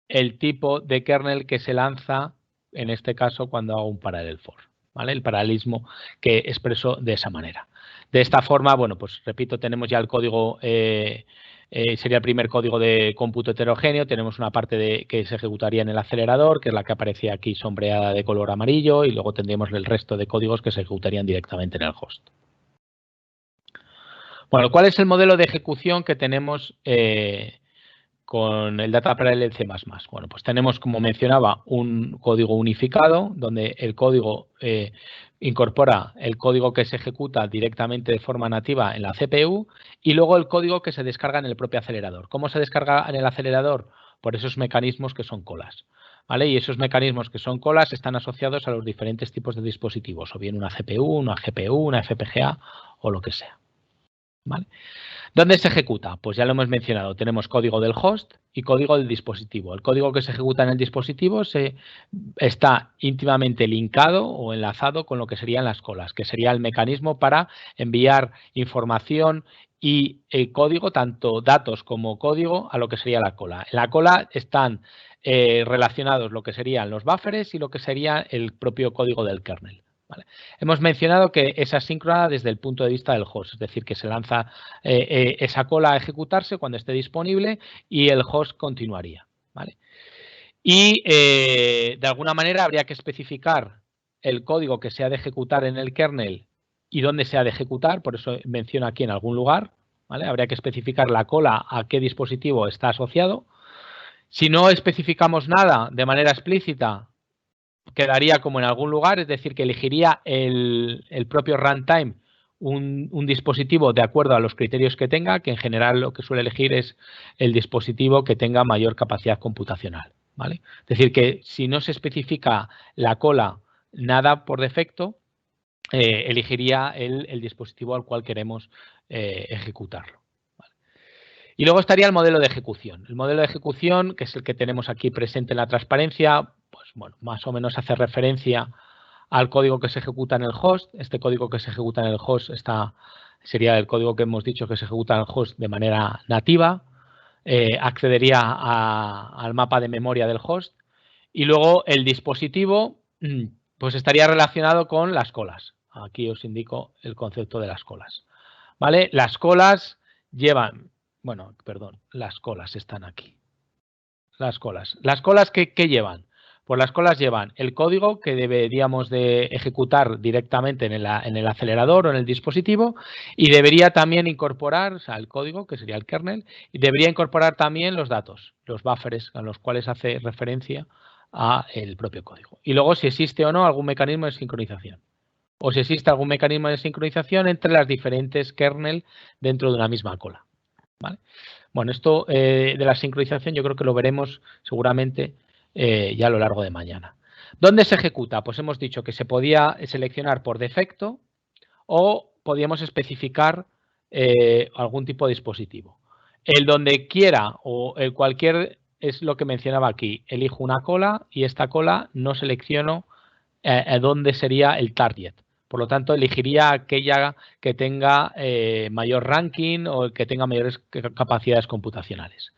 el tipo de kernel que se lanza, en este caso, cuando hago un parallel for, ¿vale? El paralelismo que expreso de esa manera. De esta forma, bueno, pues repito, tenemos ya el código, sería el primer código de cómputo heterogéneo, tenemos una parte que se ejecutaría en el acelerador, que es la que aparece aquí sombreada de color amarillo, y luego tendríamos el resto de códigos que se ejecutarían directamente en el host. Bueno, ¿cuál es el modelo de ejecución que tenemos con el Data Parallel C++? Bueno, pues tenemos, como mencionaba, un código unificado donde el código incorpora el código que se ejecuta directamente de forma nativa en la CPU y luego el código que se descarga en el propio acelerador. ¿Cómo se descarga en el acelerador? Por esos mecanismos que son colas. ¿Vale? Y esos mecanismos que son colas están asociados a los diferentes tipos de dispositivos, o bien una CPU, una GPU, una FPGA o lo que sea. ¿Vale? ¿Dónde se ejecuta? Pues ya lo hemos mencionado, tenemos código del host y código del dispositivo. El código que se ejecuta en el dispositivo está íntimamente linkado o enlazado con lo que serían las colas, que sería el mecanismo para enviar información y código, tanto datos como código, a lo que sería la cola. En la cola están relacionados lo que serían los buffers y lo que sería el propio código del kernel. ¿Vale? Hemos mencionado que es asíncrona desde el punto de vista del host, es decir, que se lanza esa cola a ejecutarse cuando esté disponible y el host continuaría. ¿Vale? Y de alguna manera habría que especificar el código que se ha de ejecutar en el kernel y dónde se ha de ejecutar, por eso menciono aquí en algún lugar. ¿Vale? Habría que especificar la cola a qué dispositivo está asociado. Si no especificamos nada de manera explícita, quedaría como en algún lugar, es decir, que elegiría el propio runtime un dispositivo de acuerdo a los criterios que tenga, que en general lo que suele elegir es el dispositivo que tenga mayor capacidad computacional. ¿Vale? Es decir, que si no se especifica la cola nada por defecto, elegiría el dispositivo al cual queremos ejecutarlo. ¿Vale? Y luego estaría el modelo de ejecución. El modelo de ejecución, que es el que tenemos aquí presente en la transparencia, pues bueno, más o menos hace referencia al código que se ejecuta en el host. Este código que se ejecuta en el host sería el código que hemos dicho que se ejecuta en el host de manera nativa. Accedería al mapa de memoria del host. Y luego el dispositivo pues estaría relacionado con las colas. Aquí os indico el concepto de las colas. ¿Vale? Las colas llevan... Bueno, perdón, las colas están aquí. Las colas. ¿Las colas qué llevan? Pues las colas llevan el código que deberíamos de ejecutar directamente en el acelerador o en el dispositivo y debería también incorporar, o sea, el código, que sería el kernel, y debería incorporar también los datos, los buffers a los cuales hace referencia a el propio código. Y luego si existe o no algún mecanismo de sincronización. O si existe algún mecanismo de sincronización entre las diferentes kernel dentro de una misma cola. ¿Vale? Bueno, esto de la sincronización yo creo que lo veremos seguramente ya a lo largo de mañana. ¿Dónde se ejecuta? Pues hemos dicho que se podía seleccionar por defecto o podíamos especificar algún tipo de dispositivo. El donde quiera o el cualquier es lo que mencionaba aquí. Elijo una cola y esta cola no selecciono dónde sería el target. Por lo tanto, elegiría aquella que tenga mayor ranking o que tenga mayores capacidades computacionales.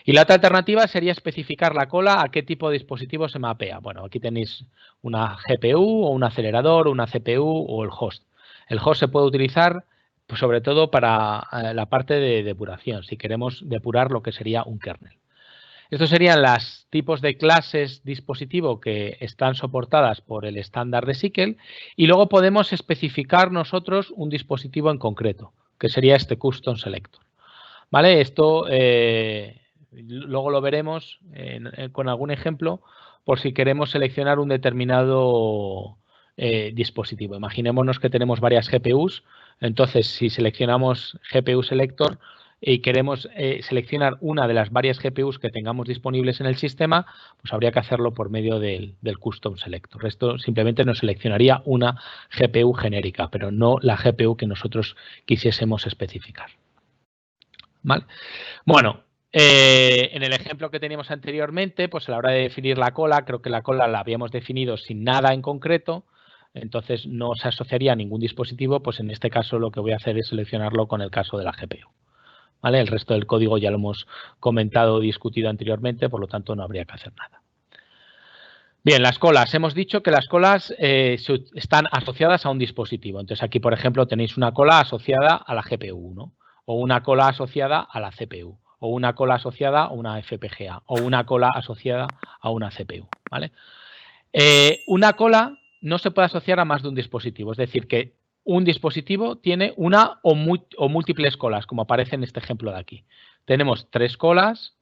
Y la otra alternativa sería especificar la cola a qué tipo de dispositivo se mapea. Bueno, aquí tenéis una GPU o un acelerador, una CPU o el host. El host se puede utilizar pues, sobre todo para la parte de depuración, si queremos depurar lo que sería un kernel. Estos serían los tipos de clases dispositivo que están soportadas por el estándar de SYCL y luego podemos especificar nosotros un dispositivo en concreto, que sería este Custom Selector. ¿Vale? Esto luego lo veremos con algún ejemplo por si queremos seleccionar un determinado dispositivo. Imaginémonos que tenemos varias GPUs, entonces si seleccionamos GPU Selector y queremos seleccionar una de las varias GPUs que tengamos disponibles en el sistema, pues habría que hacerlo por medio del Custom Selector. Esto simplemente nos seleccionaría una GPU genérica, pero no la GPU que nosotros quisiésemos especificar. ¿Vale? Bueno, en el ejemplo que teníamos anteriormente, pues a la hora de definir la cola, creo que la cola la habíamos definido sin nada en concreto, entonces no se asociaría a ningún dispositivo, pues en este caso lo que voy a hacer es seleccionarlo con el caso de la GPU. ¿Vale? El resto del código ya lo hemos comentado o discutido anteriormente, por lo tanto no habría que hacer nada. Bien, las colas. Hemos dicho que las colas están asociadas a un dispositivo. Entonces aquí, por ejemplo, tenéis una cola asociada a la GPU, ¿no? O una cola asociada a la CPU, o una cola asociada a una FPGA, o una cola asociada a una CPU, ¿vale? Una cola no se puede asociar a más de un dispositivo, es decir, que un dispositivo tiene una o múltiples colas, como aparece en este ejemplo de aquí. Tenemos 3 colas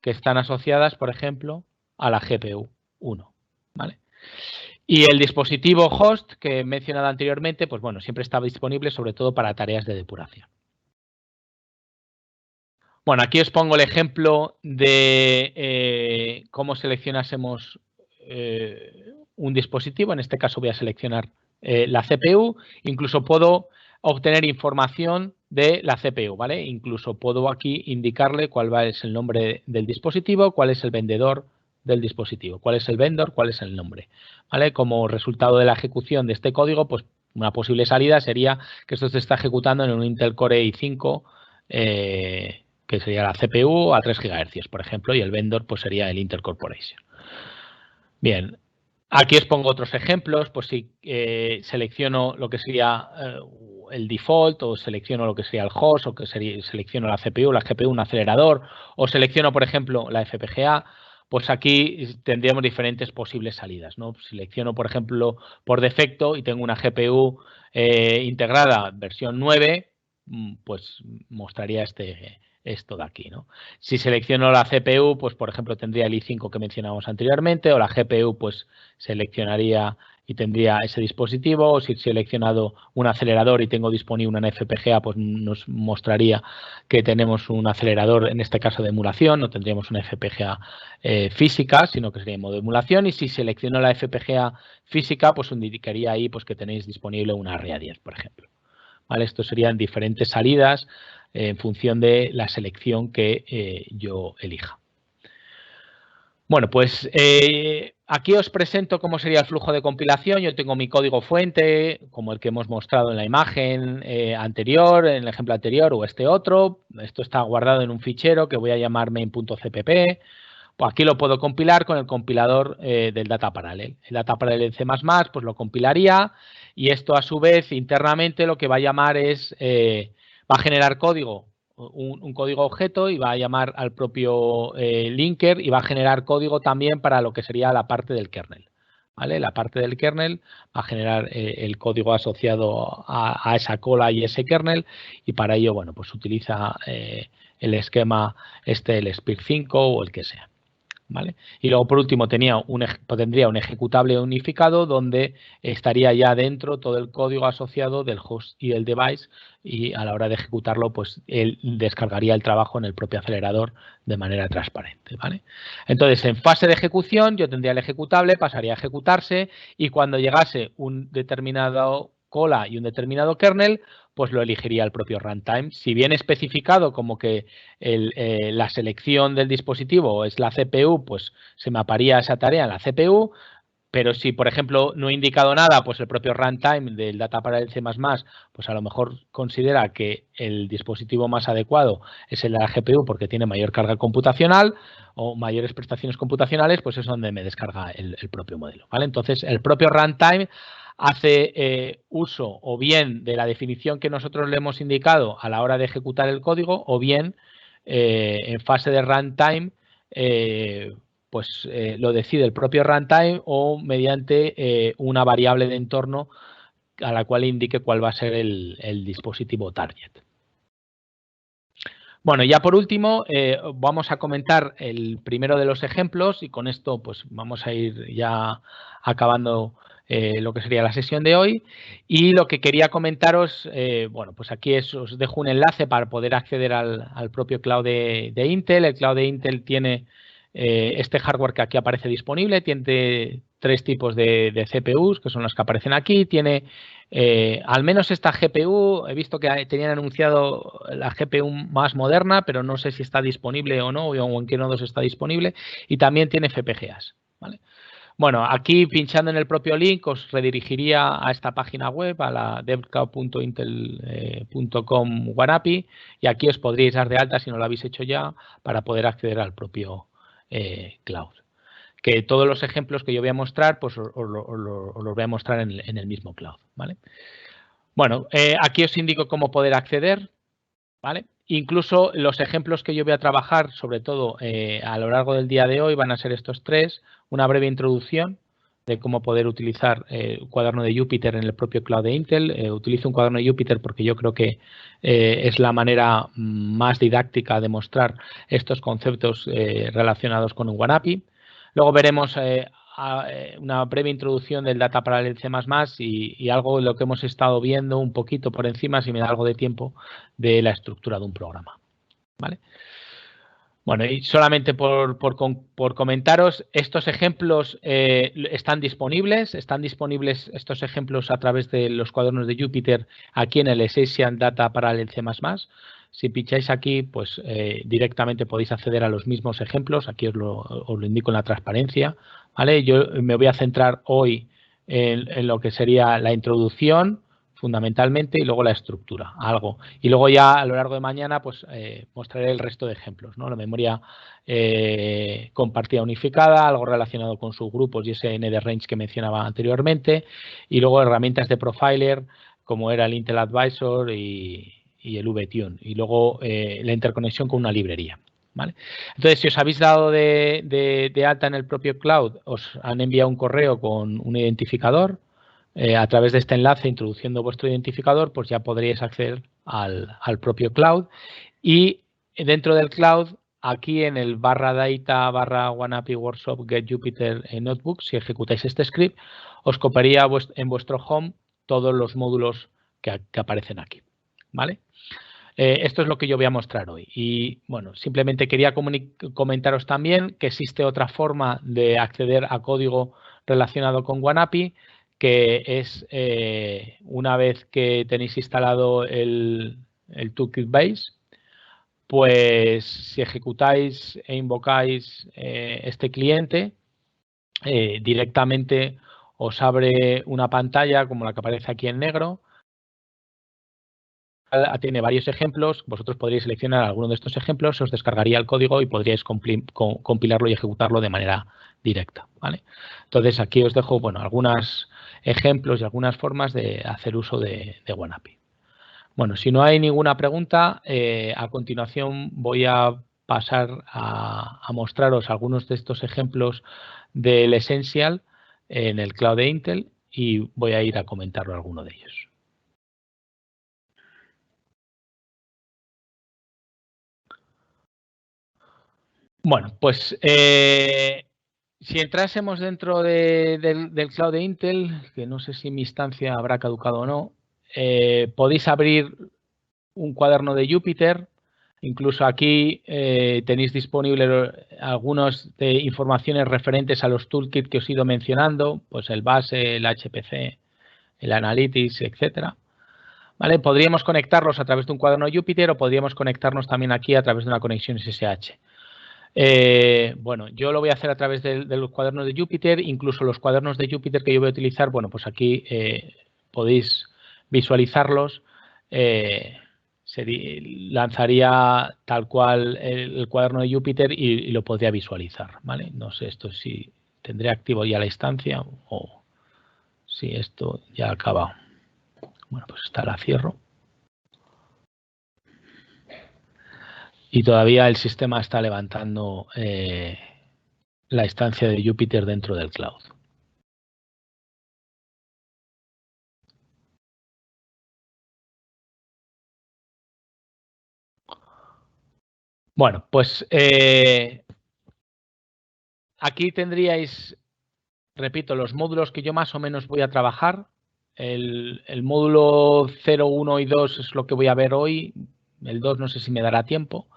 que están asociadas, por ejemplo, a la GPU 1, ¿vale? Y el dispositivo host que he mencionado anteriormente, pues bueno, siempre está disponible sobre todo para tareas de depuración. Bueno, aquí os pongo el ejemplo de cómo seleccionásemos un dispositivo. En este caso voy a seleccionar la CPU. Incluso puedo obtener información de la CPU, ¿vale? Incluso puedo aquí indicarle cuál es el nombre del dispositivo, cuál es el vendedor del dispositivo, cuál es el vendor, cuál es el nombre, ¿vale? Como resultado de la ejecución de este código, pues una posible salida sería que esto se está ejecutando en un Intel Core i5 que sería la CPU a 3 GHz, por ejemplo, y el vendor pues sería el Intel Corporation. Bien, aquí os pongo otros ejemplos, pues si selecciono lo que sería el default, o selecciono lo que sería el host, o que selecciono la CPU, la GPU, un acelerador, o selecciono, por ejemplo, la FPGA, pues aquí tendríamos diferentes posibles salidas, ¿no? Selecciono, por ejemplo, por defecto y tengo una GPU integrada versión 9, pues mostraría esto de aquí, ¿no? Si selecciono la CPU, pues por ejemplo tendría el i5 que mencionábamos anteriormente, o la GPU pues seleccionaría y tendría ese dispositivo, o si he seleccionado un acelerador y tengo disponible una FPGA, pues nos mostraría que tenemos un acelerador, en este caso de emulación, no tendríamos una FPGA física, sino que sería en modo de emulación, y si selecciono la FPGA física, pues indicaría ahí pues que tenéis disponible una ARIA10, por ejemplo. ¿Vale? Estos serían diferentes salidas en función de la selección que yo elija. Bueno, pues aquí os presento cómo sería el flujo de compilación. Yo tengo mi código fuente, como el que hemos mostrado en la imagen anterior, en el ejemplo anterior, o este otro. Esto está guardado en un fichero que voy a llamar main.cpp. Pues aquí lo puedo compilar con el compilador del Data Parallel. El Data Parallel C++ pues lo compilaría, y esto a su vez internamente lo que va a llamar es, va a generar código, un código objeto, y va a llamar al propio linker, y va a generar código también para lo que sería la parte del kernel. ¿Vale? La parte del kernel va a generar el código asociado a esa cola y ese kernel, y para ello, bueno, pues utiliza el esquema el SPIC5 o el que sea. ¿Vale? Y luego, por último, tendría un ejecutable unificado donde estaría ya dentro todo el código asociado del host y el device, y a la hora de ejecutarlo, pues él descargaría el trabajo en el propio acelerador de manera transparente. ¿Vale? Entonces, en fase de ejecución, yo tendría el ejecutable, pasaría a ejecutarse, y cuando llegase un determinado cola y un determinado kernel, pues lo elegiría el propio runtime. Si bien especificado como que la selección del dispositivo es la CPU, pues se maparía esa tarea en la CPU. Pero si, por ejemplo, no he indicado nada, pues el propio runtime del Data Parallel C++, pues a lo mejor considera que el dispositivo más adecuado es el de la GPU porque tiene mayor carga computacional o mayores prestaciones computacionales, pues es donde me descarga el propio modelo, ¿vale? Entonces, el propio runtime hace uso o bien de la definición que nosotros le hemos indicado a la hora de ejecutar el código o bien en fase de runtime pues lo decide el propio runtime o mediante una variable de entorno a la cual indique cuál va a ser el dispositivo target. Bueno, ya por último vamos a comentar el primero de los ejemplos y con esto pues vamos a ir ya acabando lo que sería la sesión de hoy. Y lo que quería comentaros, bueno, pues aquí os dejo un enlace para poder acceder al propio cloud de Intel. El cloud de Intel tiene este hardware que aquí aparece disponible, tiene 3 tipos de CPUs, que son las que aparecen aquí. Tiene al menos esta GPU, he visto que tenían anunciado la GPU más moderna, pero no sé si está disponible o no, o en qué nodos está disponible. Y también tiene FPGAs, ¿vale? Bueno, aquí pinchando en el propio link os redirigiría a esta página web, a la devcloud.intel.com OneAPI, y aquí os podríais dar de alta, si no lo habéis hecho ya, para poder acceder al propio cloud. Que todos los ejemplos que yo voy a mostrar, pues os los voy a mostrar en el mismo cloud, ¿vale? Bueno, aquí os indico cómo poder acceder, ¿vale? Incluso los ejemplos que yo voy a trabajar, sobre todo a lo largo del día de hoy, van a ser estos 3. Una breve introducción de cómo poder utilizar un cuaderno de Jupyter en el propio cloud de Intel. Utilizo un cuaderno de Jupyter porque yo creo que es la manera más didáctica de mostrar estos conceptos relacionados con un OneAPI. Luego veremos una breve introducción del Data Parallel C++ y algo de lo que hemos estado viendo un poquito por encima, si me da algo de tiempo, de la estructura de un programa, ¿vale? Bueno, y solamente por comentaros, estos ejemplos están disponibles estos ejemplos a través de los cuadernos de Jupyter aquí en el Essential Data Parallel C++. Si pincháis aquí, pues directamente podéis acceder a los mismos ejemplos. Aquí os lo indico en la transparencia, ¿vale? Yo me voy a centrar hoy en lo que sería la introducción, fundamentalmente, y luego la estructura, algo. Y luego ya a lo largo de mañana pues mostraré el resto de ejemplos, ¿no? La memoria compartida unificada, algo relacionado con subgrupos y ese ND-Range que mencionaba anteriormente, y luego herramientas de profiler como era el Intel Advisor y el VTune, y luego la interconexión con una librería, ¿vale? Entonces, si os habéis dado de alta en el propio cloud, os han enviado un correo con un identificador. A través de este enlace, introduciendo vuestro identificador, pues ya podríais acceder al propio cloud. Y dentro del cloud, aquí en el /data /OneAPI Workshop Get Jupyter Notebook, si ejecutáis este script, os copiaría en vuestro home todos los módulos que aparecen aquí, ¿vale? Esto es lo que yo voy a mostrar hoy. Y bueno, simplemente quería comentaros también que existe otra forma de acceder a código relacionado con OneAPI, que es una vez que tenéis instalado el Toolkit Base, pues si ejecutáis e invocáis este cliente, directamente os abre una pantalla como la que aparece aquí en negro. Tiene varios ejemplos, vosotros podríais seleccionar alguno de estos ejemplos, os descargaría el código y podríais compilarlo y ejecutarlo de manera directa, ¿vale? Entonces aquí os dejo, bueno, algunos ejemplos y algunas formas de hacer uso de OneAPI. Bueno, si no hay ninguna pregunta, a continuación voy a pasar a mostraros algunos de estos ejemplos del Essential en el cloud de Intel y voy a ir a comentarlo alguno de ellos. Bueno, pues si entrásemos dentro del cloud de Intel, que no sé si mi instancia habrá caducado o no, podéis abrir un cuaderno de Jupyter. Incluso aquí tenéis disponibles algunas de informaciones referentes a los toolkits que os he ido mencionando, pues el base, el HPC, el Analytics, etcétera. ¿Vale? Podríamos conectarlos a través de un cuaderno Jupyter o podríamos conectarnos también aquí a través de una conexión SSH. Bueno, yo lo voy a hacer a través de los cuadernos de Jupyter, incluso los cuadernos de Jupyter que yo voy a utilizar, bueno, pues aquí podéis visualizarlos. Lanzaría tal cual el cuaderno de Jupyter y lo podría visualizar, ¿vale? No sé esto si tendré activo ya la instancia o si esto ya ha acabado. Bueno, pues esta la cierro. Y todavía el sistema está levantando la instancia de Jupyter dentro del cloud. Bueno, pues aquí tendríais, repito, los módulos que yo más o menos voy a trabajar. El módulo 0, 1 y 2 es lo que voy a ver hoy. El 2 no sé si me dará tiempo.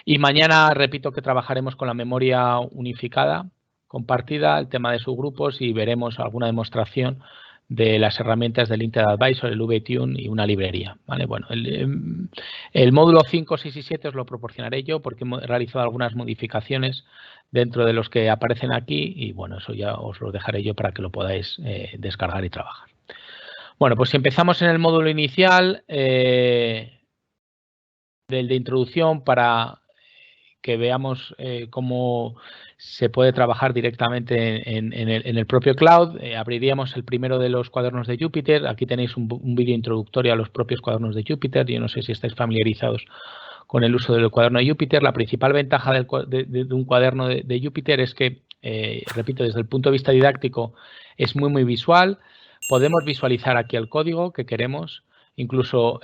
Y mañana, repito, que trabajaremos con la memoria unificada, compartida, el tema de subgrupos y veremos alguna demostración de las herramientas del Intel Advisor, el VTune y una librería. ¿Vale? Bueno, el módulo 5, 6 y 7 os lo proporcionaré yo porque he realizado algunas modificaciones dentro de los que aparecen aquí y bueno, eso ya os lo dejaré yo para que lo podáis descargar y trabajar. Bueno, pues si empezamos en el módulo inicial del de introducción para que veamos cómo se puede trabajar directamente en el propio cloud. Abriríamos el primero de los cuadernos de Jupyter. Aquí tenéis un vídeo introductorio a los propios cuadernos de Jupyter. Yo no sé si estáis familiarizados con el uso del cuaderno de Jupyter. La principal ventaja de un cuaderno de Jupyter es que, repito, desde el punto de vista didáctico es muy visual. Podemos visualizar aquí el código que queremos. Incluso,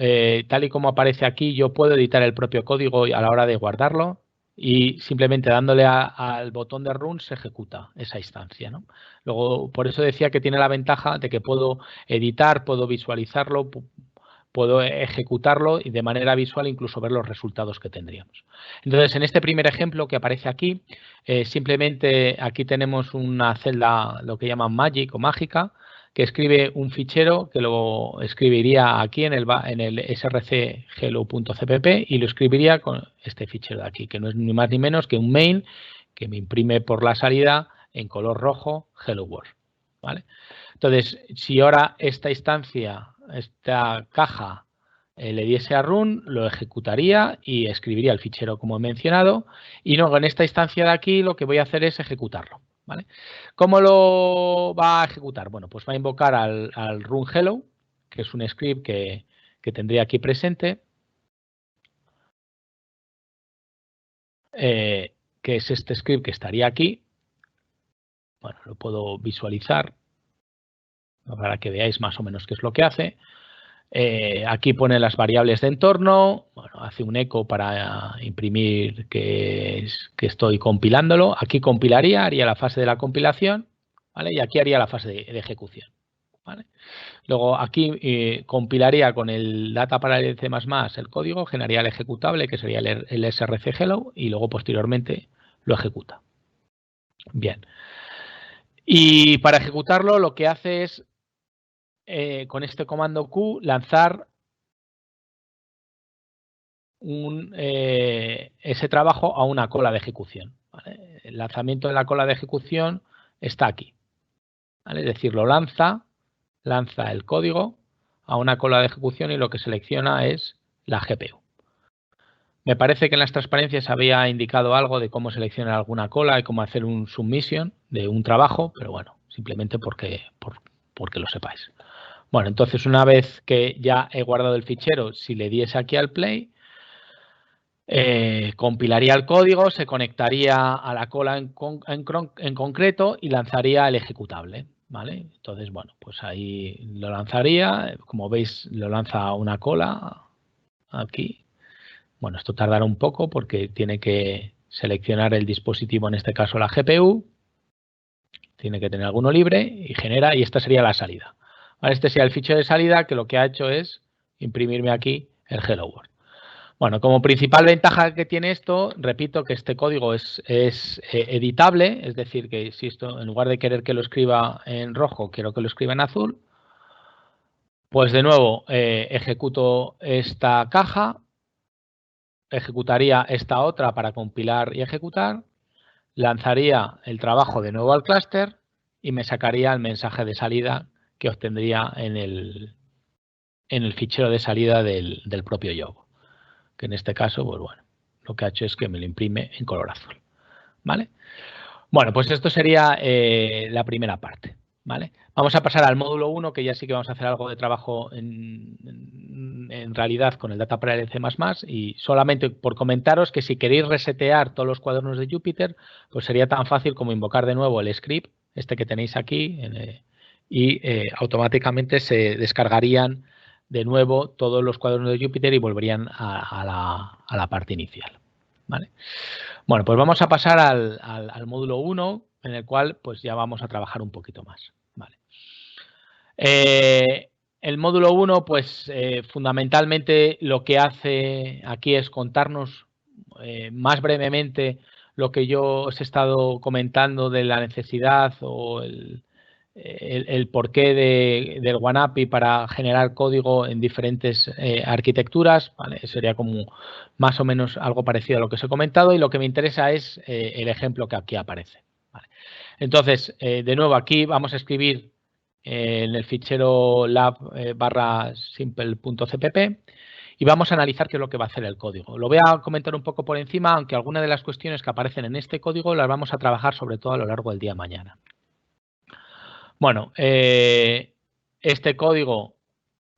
tal y como aparece aquí, yo puedo editar el propio código a la hora de guardarlo y simplemente dándole al botón de Run se ejecuta esa instancia, ¿no? Luego, por eso decía que tiene la ventaja de que puedo editar, puedo visualizarlo, puedo ejecutarlo y de manera visual incluso ver los resultados que tendríamos. Entonces, en este primer ejemplo que aparece aquí, simplemente aquí tenemos una celda, lo que llaman Magic o mágica, que escribe un fichero que lo escribiría aquí en el src hello.cpp y lo escribiría con este fichero de aquí, que no es ni más ni menos que un main que me imprime por la salida en color rojo Hello World. ¿Vale? Entonces, si ahora esta instancia, esta caja, le diese a run, lo ejecutaría y escribiría el fichero como he mencionado. Y luego en esta instancia de aquí lo que voy a hacer es ejecutarlo. ¿Vale? ¿Cómo lo va a ejecutar? Bueno, pues va a invocar al run hello, que es un script que tendría aquí presente, que es este script que estaría aquí. Bueno, lo puedo visualizar para que veáis más o menos qué es lo que hace. Aquí pone las variables de entorno, bueno, hace un eco para imprimir que estoy compilándolo. Aquí compilaría, haría la fase de la compilación, ¿vale? Y aquí haría la fase de ejecución, ¿vale? Luego aquí compilaría con el data parallel C++ el código, generaría el ejecutable, que sería el src hello, y luego posteriormente lo ejecuta. Bien. Y para ejecutarlo lo que hace es, con este comando Q, lanzar ese trabajo a una cola de ejecución. ¿Vale? El lanzamiento de la cola de ejecución está aquí. ¿Vale? Es decir, lanza el código a una cola de ejecución y lo que selecciona es la GPU. Me parece que en las transparencias había indicado algo de cómo seleccionar alguna cola y cómo hacer un submission de un trabajo, pero bueno, simplemente porque lo sepáis. Bueno, entonces una vez que ya he guardado el fichero, si le diese aquí al play, compilaría el código, se conectaría a la cola en concreto y lanzaría el ejecutable. ¿Vale? Entonces, bueno, pues ahí lo lanzaría. Como veis, lo lanza una cola aquí. Bueno, esto tardará un poco porque tiene que seleccionar el dispositivo, en este caso la GPU. Tiene que tener alguno libre y genera, y esta sería la salida. ¿Vale? Este sería el fichero de salida que lo que ha hecho es imprimirme aquí el Hello World. Bueno, como principal ventaja que tiene esto, repito que este código es editable, es decir, que si esto, en lugar de querer que lo escriba en rojo, quiero que lo escriba en azul, pues de nuevo ejecuto esta caja, ejecutaría esta otra para compilar y ejecutar, lanzaría el trabajo de nuevo al clúster y me sacaría el mensaje de salida que obtendría en el fichero de salida del propio job, que en este caso, pues bueno, lo que ha hecho es que me lo imprime en color azul, ¿vale? Bueno, pues esto sería la primera parte, ¿vale? Vamos a pasar al módulo 1, que ya sí que vamos a hacer algo de trabajo en realidad con el Data Parallel C++, y solamente por comentaros que si queréis resetear todos los cuadernos de Jupyter, pues sería tan fácil como invocar de nuevo el script, este que tenéis aquí, y automáticamente se descargarían de nuevo todos los cuadernos de Jupyter y volverían a la parte inicial, ¿vale? Bueno, pues vamos a pasar al módulo 1, en el cual pues ya vamos a trabajar un poquito más, ¿vale? El módulo 1, pues fundamentalmente lo que hace aquí es contarnos más brevemente lo que yo os he estado comentando de la necesidad o el porqué del OneAPI para generar código en diferentes arquitecturas, ¿vale? Sería como más o menos algo parecido a lo que os he comentado, y lo que me interesa es el ejemplo que aquí aparece, ¿vale? Entonces, de nuevo, aquí vamos a escribir en el fichero lab/simple.cpp y vamos a analizar qué es lo que va a hacer el código. Lo voy a comentar un poco por encima, aunque algunas de las cuestiones que aparecen en este código las vamos a trabajar sobre todo a lo largo del día de mañana. Bueno, este código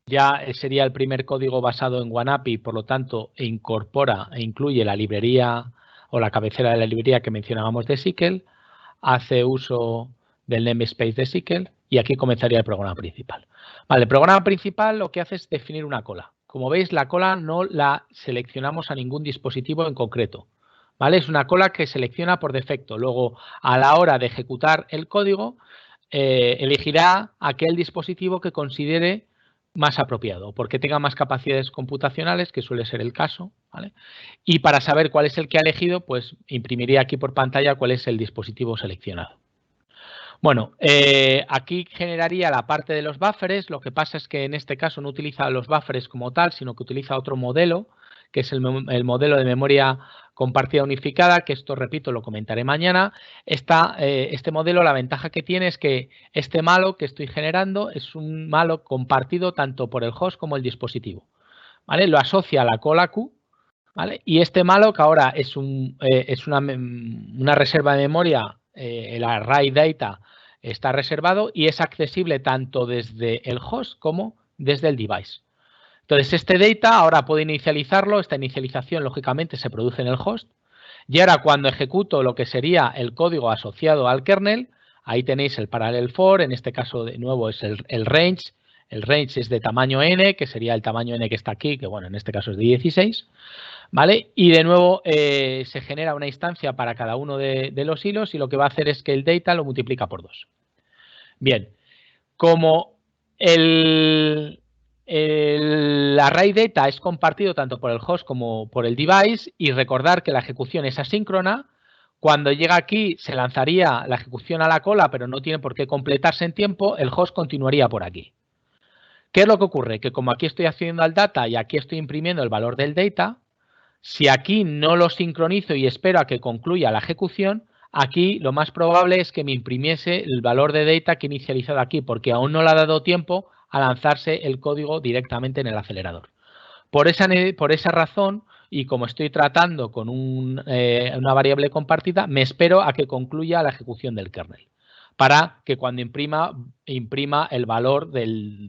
ya sería el primer código basado en OneAPI, por lo tanto, incorpora e incluye la librería o la cabecera de la librería que mencionábamos de SQL, hace uso del namespace de SQL y aquí comenzaría el programa principal. Vale, el programa principal lo que hace es definir una cola. Como veis, la cola no la seleccionamos a ningún dispositivo en concreto, ¿vale? Es una cola que selecciona por defecto. Luego, a la hora de ejecutar el código, elegirá aquel dispositivo que considere más apropiado, porque tenga más capacidades computacionales, que suele ser el caso, ¿vale? Y para saber cuál es el que ha elegido, pues imprimiría aquí por pantalla cuál es el dispositivo seleccionado. Bueno, aquí generaría la parte de los buffers. Lo que pasa es que en este caso no utiliza los buffers como tal, sino que utiliza otro modelo, que es el modelo de memoria compartida unificada, que esto, repito, lo comentaré mañana. Este modelo, la ventaja que tiene es que este malo que estoy generando es un malo compartido tanto por el host como el dispositivo, ¿vale? Lo asocia a la cola Q, ¿vale? Y este malo, que ahora es una reserva de memoria, el array data está reservado y es accesible tanto desde el host como desde el device. Entonces, este data ahora puedo inicializarlo. Esta inicialización, lógicamente, se produce en el host. Y ahora, cuando ejecuto lo que sería el código asociado al kernel, ahí tenéis el parallel for. En este caso, de nuevo, es el range. El range es de tamaño n, que sería el tamaño n que está aquí, que bueno, en este caso es de 16. ¿Vale? Y de nuevo se genera una instancia para cada uno de los hilos y lo que va a hacer es que el data lo multiplica por 2. Bien, como el array data es compartido tanto por el host como por el device, y recordar que la ejecución es asíncrona, cuando llega aquí se lanzaría la ejecución a la cola, pero no tiene por qué completarse en tiempo, el host continuaría por aquí. ¿Qué es lo que ocurre? Que como aquí estoy accediendo al data y aquí estoy imprimiendo el valor del data, si aquí no lo sincronizo y espero a que concluya la ejecución, aquí lo más probable es que me imprimiese el valor de data que he inicializado aquí, porque aún no le ha dado tiempo a lanzarse el código directamente en el acelerador. Por esa razón, y como estoy tratando con una variable compartida, me espero a que concluya la ejecución del kernel, para que cuando imprima el valor del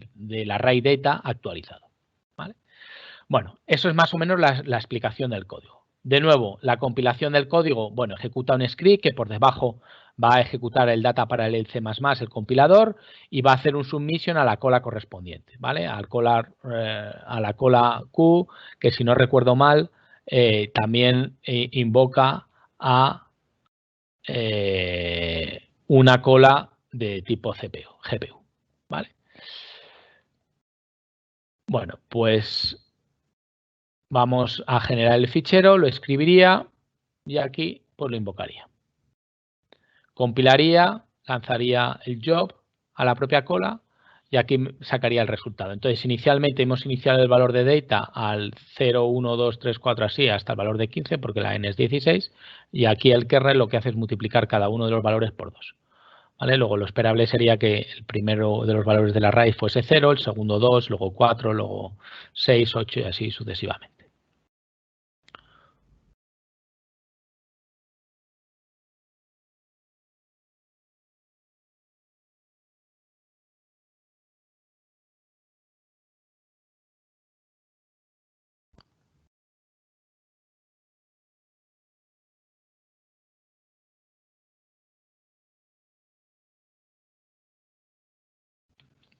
array data actualizado. ¿Vale? Bueno, eso es más o menos la explicación del código. De nuevo, la compilación del código, bueno, ejecuta un script que por debajo va a ejecutar el data parallel C++, el compilador, y va a hacer un submission a la cola correspondiente, ¿vale? A la cola Q, que si no recuerdo mal, también invoca a una cola de tipo GPU, ¿vale? Bueno, pues vamos a generar el fichero, lo escribiría y aquí pues lo invocaría. Compilaría, lanzaría el job a la propia cola y aquí sacaría el resultado. Entonces, inicialmente hemos iniciado el valor de data al 0, 1, 2, 3, 4, así, hasta el valor de 15, porque la n es 16, y aquí el kernel lo que hace es multiplicar cada uno de los valores por 2. ¿Vale? Luego, lo esperable sería que el primero de los valores del array fuese 0, el segundo 2, luego 4, luego 6, 8 y así sucesivamente.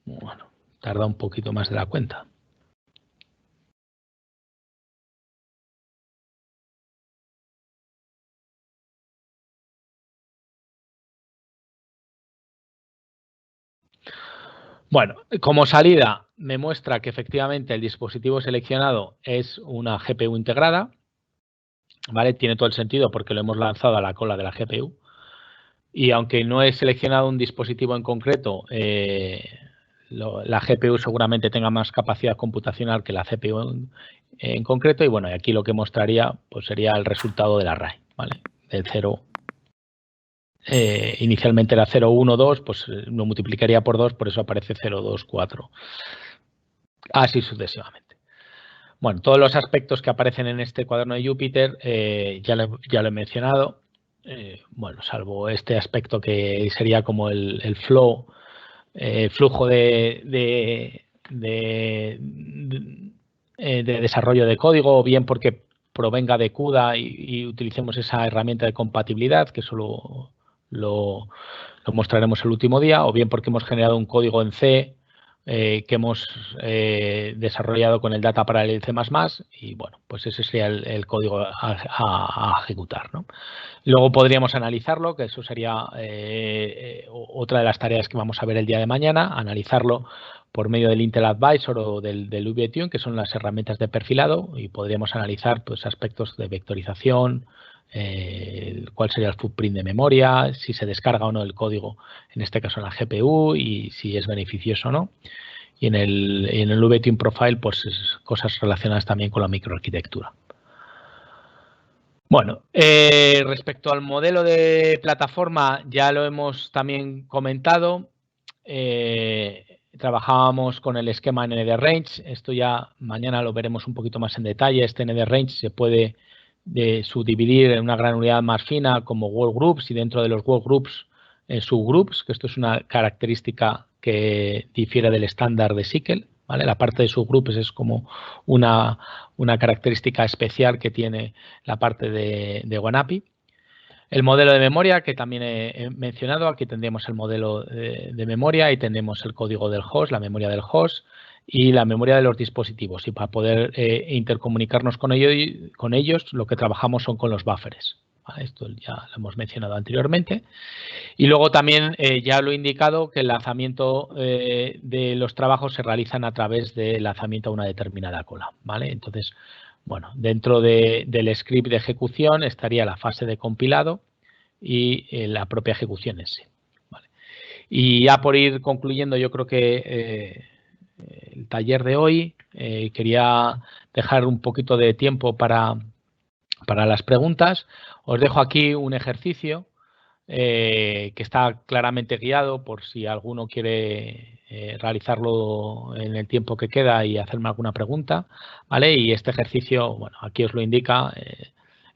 Bueno, tarda un poquito más de la cuenta. Bueno, como salida me muestra que efectivamente el dispositivo seleccionado es una GPU integrada, ¿vale? Tiene todo el sentido porque lo hemos lanzado a la cola de la GPU. Y aunque no he seleccionado un dispositivo en concreto, la GPU seguramente tenga más capacidad computacional que la CPU en concreto. Y bueno, aquí lo que mostraría pues sería el resultado del array, ¿vale? Del 0. Inicialmente era 0, 1, 2, pues lo multiplicaría por 2, por eso aparece 0, 2, 4. Así sucesivamente. Bueno, todos los aspectos que aparecen en este cuaderno de Jupyter ya lo he mencionado. Bueno, salvo este aspecto que sería como el flow, flujo de desarrollo de código, o bien porque provenga de CUDA y utilicemos esa herramienta de compatibilidad, que solo lo mostraremos el último día, o bien porque hemos generado un código en C que hemos desarrollado con el Data Parallel C++, y bueno, pues ese sería el código a ejecutar, ¿no? Luego podríamos analizarlo, que eso sería otra de las tareas que vamos a ver el día de mañana, analizarlo por medio del Intel Advisor o del VTune, que son las herramientas de perfilado, y podríamos analizar pues, aspectos de vectorización, cuál sería el footprint de memoria, si se descarga o no el código, en este caso en la GPU, y si es beneficioso o no. Y en el VTune Profile, pues cosas relacionadas también con la microarquitectura. Bueno, respecto al modelo de plataforma, ya lo hemos también comentado. Trabajábamos con el esquema ND-Range. Esto ya mañana lo veremos un poquito más en detalle. Este ND-Range se puede subdividir en una granularidad más fina como workgroups, y dentro de los workgroups subgroups, que esto es una característica que difiere del estándar de SQL. ¿Vale? La parte de subgroups es como una característica especial que tiene la parte de OneAPI. El modelo de memoria, que también he mencionado, aquí tendríamos el modelo de memoria y tendremos el código del host, la memoria del host y la memoria de los dispositivos. Y para poder intercomunicarnos con ellos, lo que trabajamos son con los buffers. ¿Vale? Esto ya lo hemos mencionado anteriormente. Y luego también ya lo he indicado que el lanzamiento de los trabajos se realizan a través del lanzamiento a una determinada cola, ¿vale? Entonces, bueno, dentro del script de ejecución estaría la fase de compilado y la propia ejecución en sí, ¿vale? Y ya por ir concluyendo, yo creo que el taller de hoy quería dejar un poquito de tiempo para las preguntas. Os dejo aquí un ejercicio que está claramente guiado por si alguno quiere realizarlo en el tiempo que queda y hacerme alguna pregunta, ¿vale? Y este ejercicio, bueno, aquí os lo indica,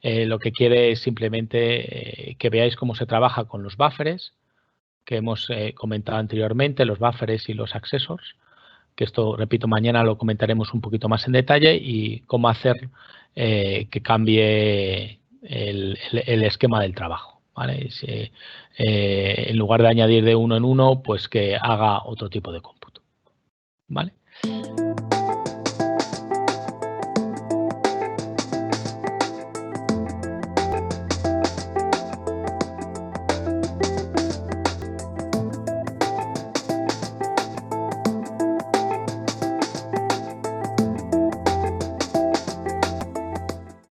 lo que quiere es simplemente que veáis cómo se trabaja con los buffers que hemos comentado anteriormente, los buffers y los accessors, que esto, repito, mañana lo comentaremos un poquito más en detalle, y cómo hacer que cambie el esquema del trabajo. ¿Vale? En lugar de añadir de uno en uno, pues que haga otro tipo de cómputo. ¿Vale?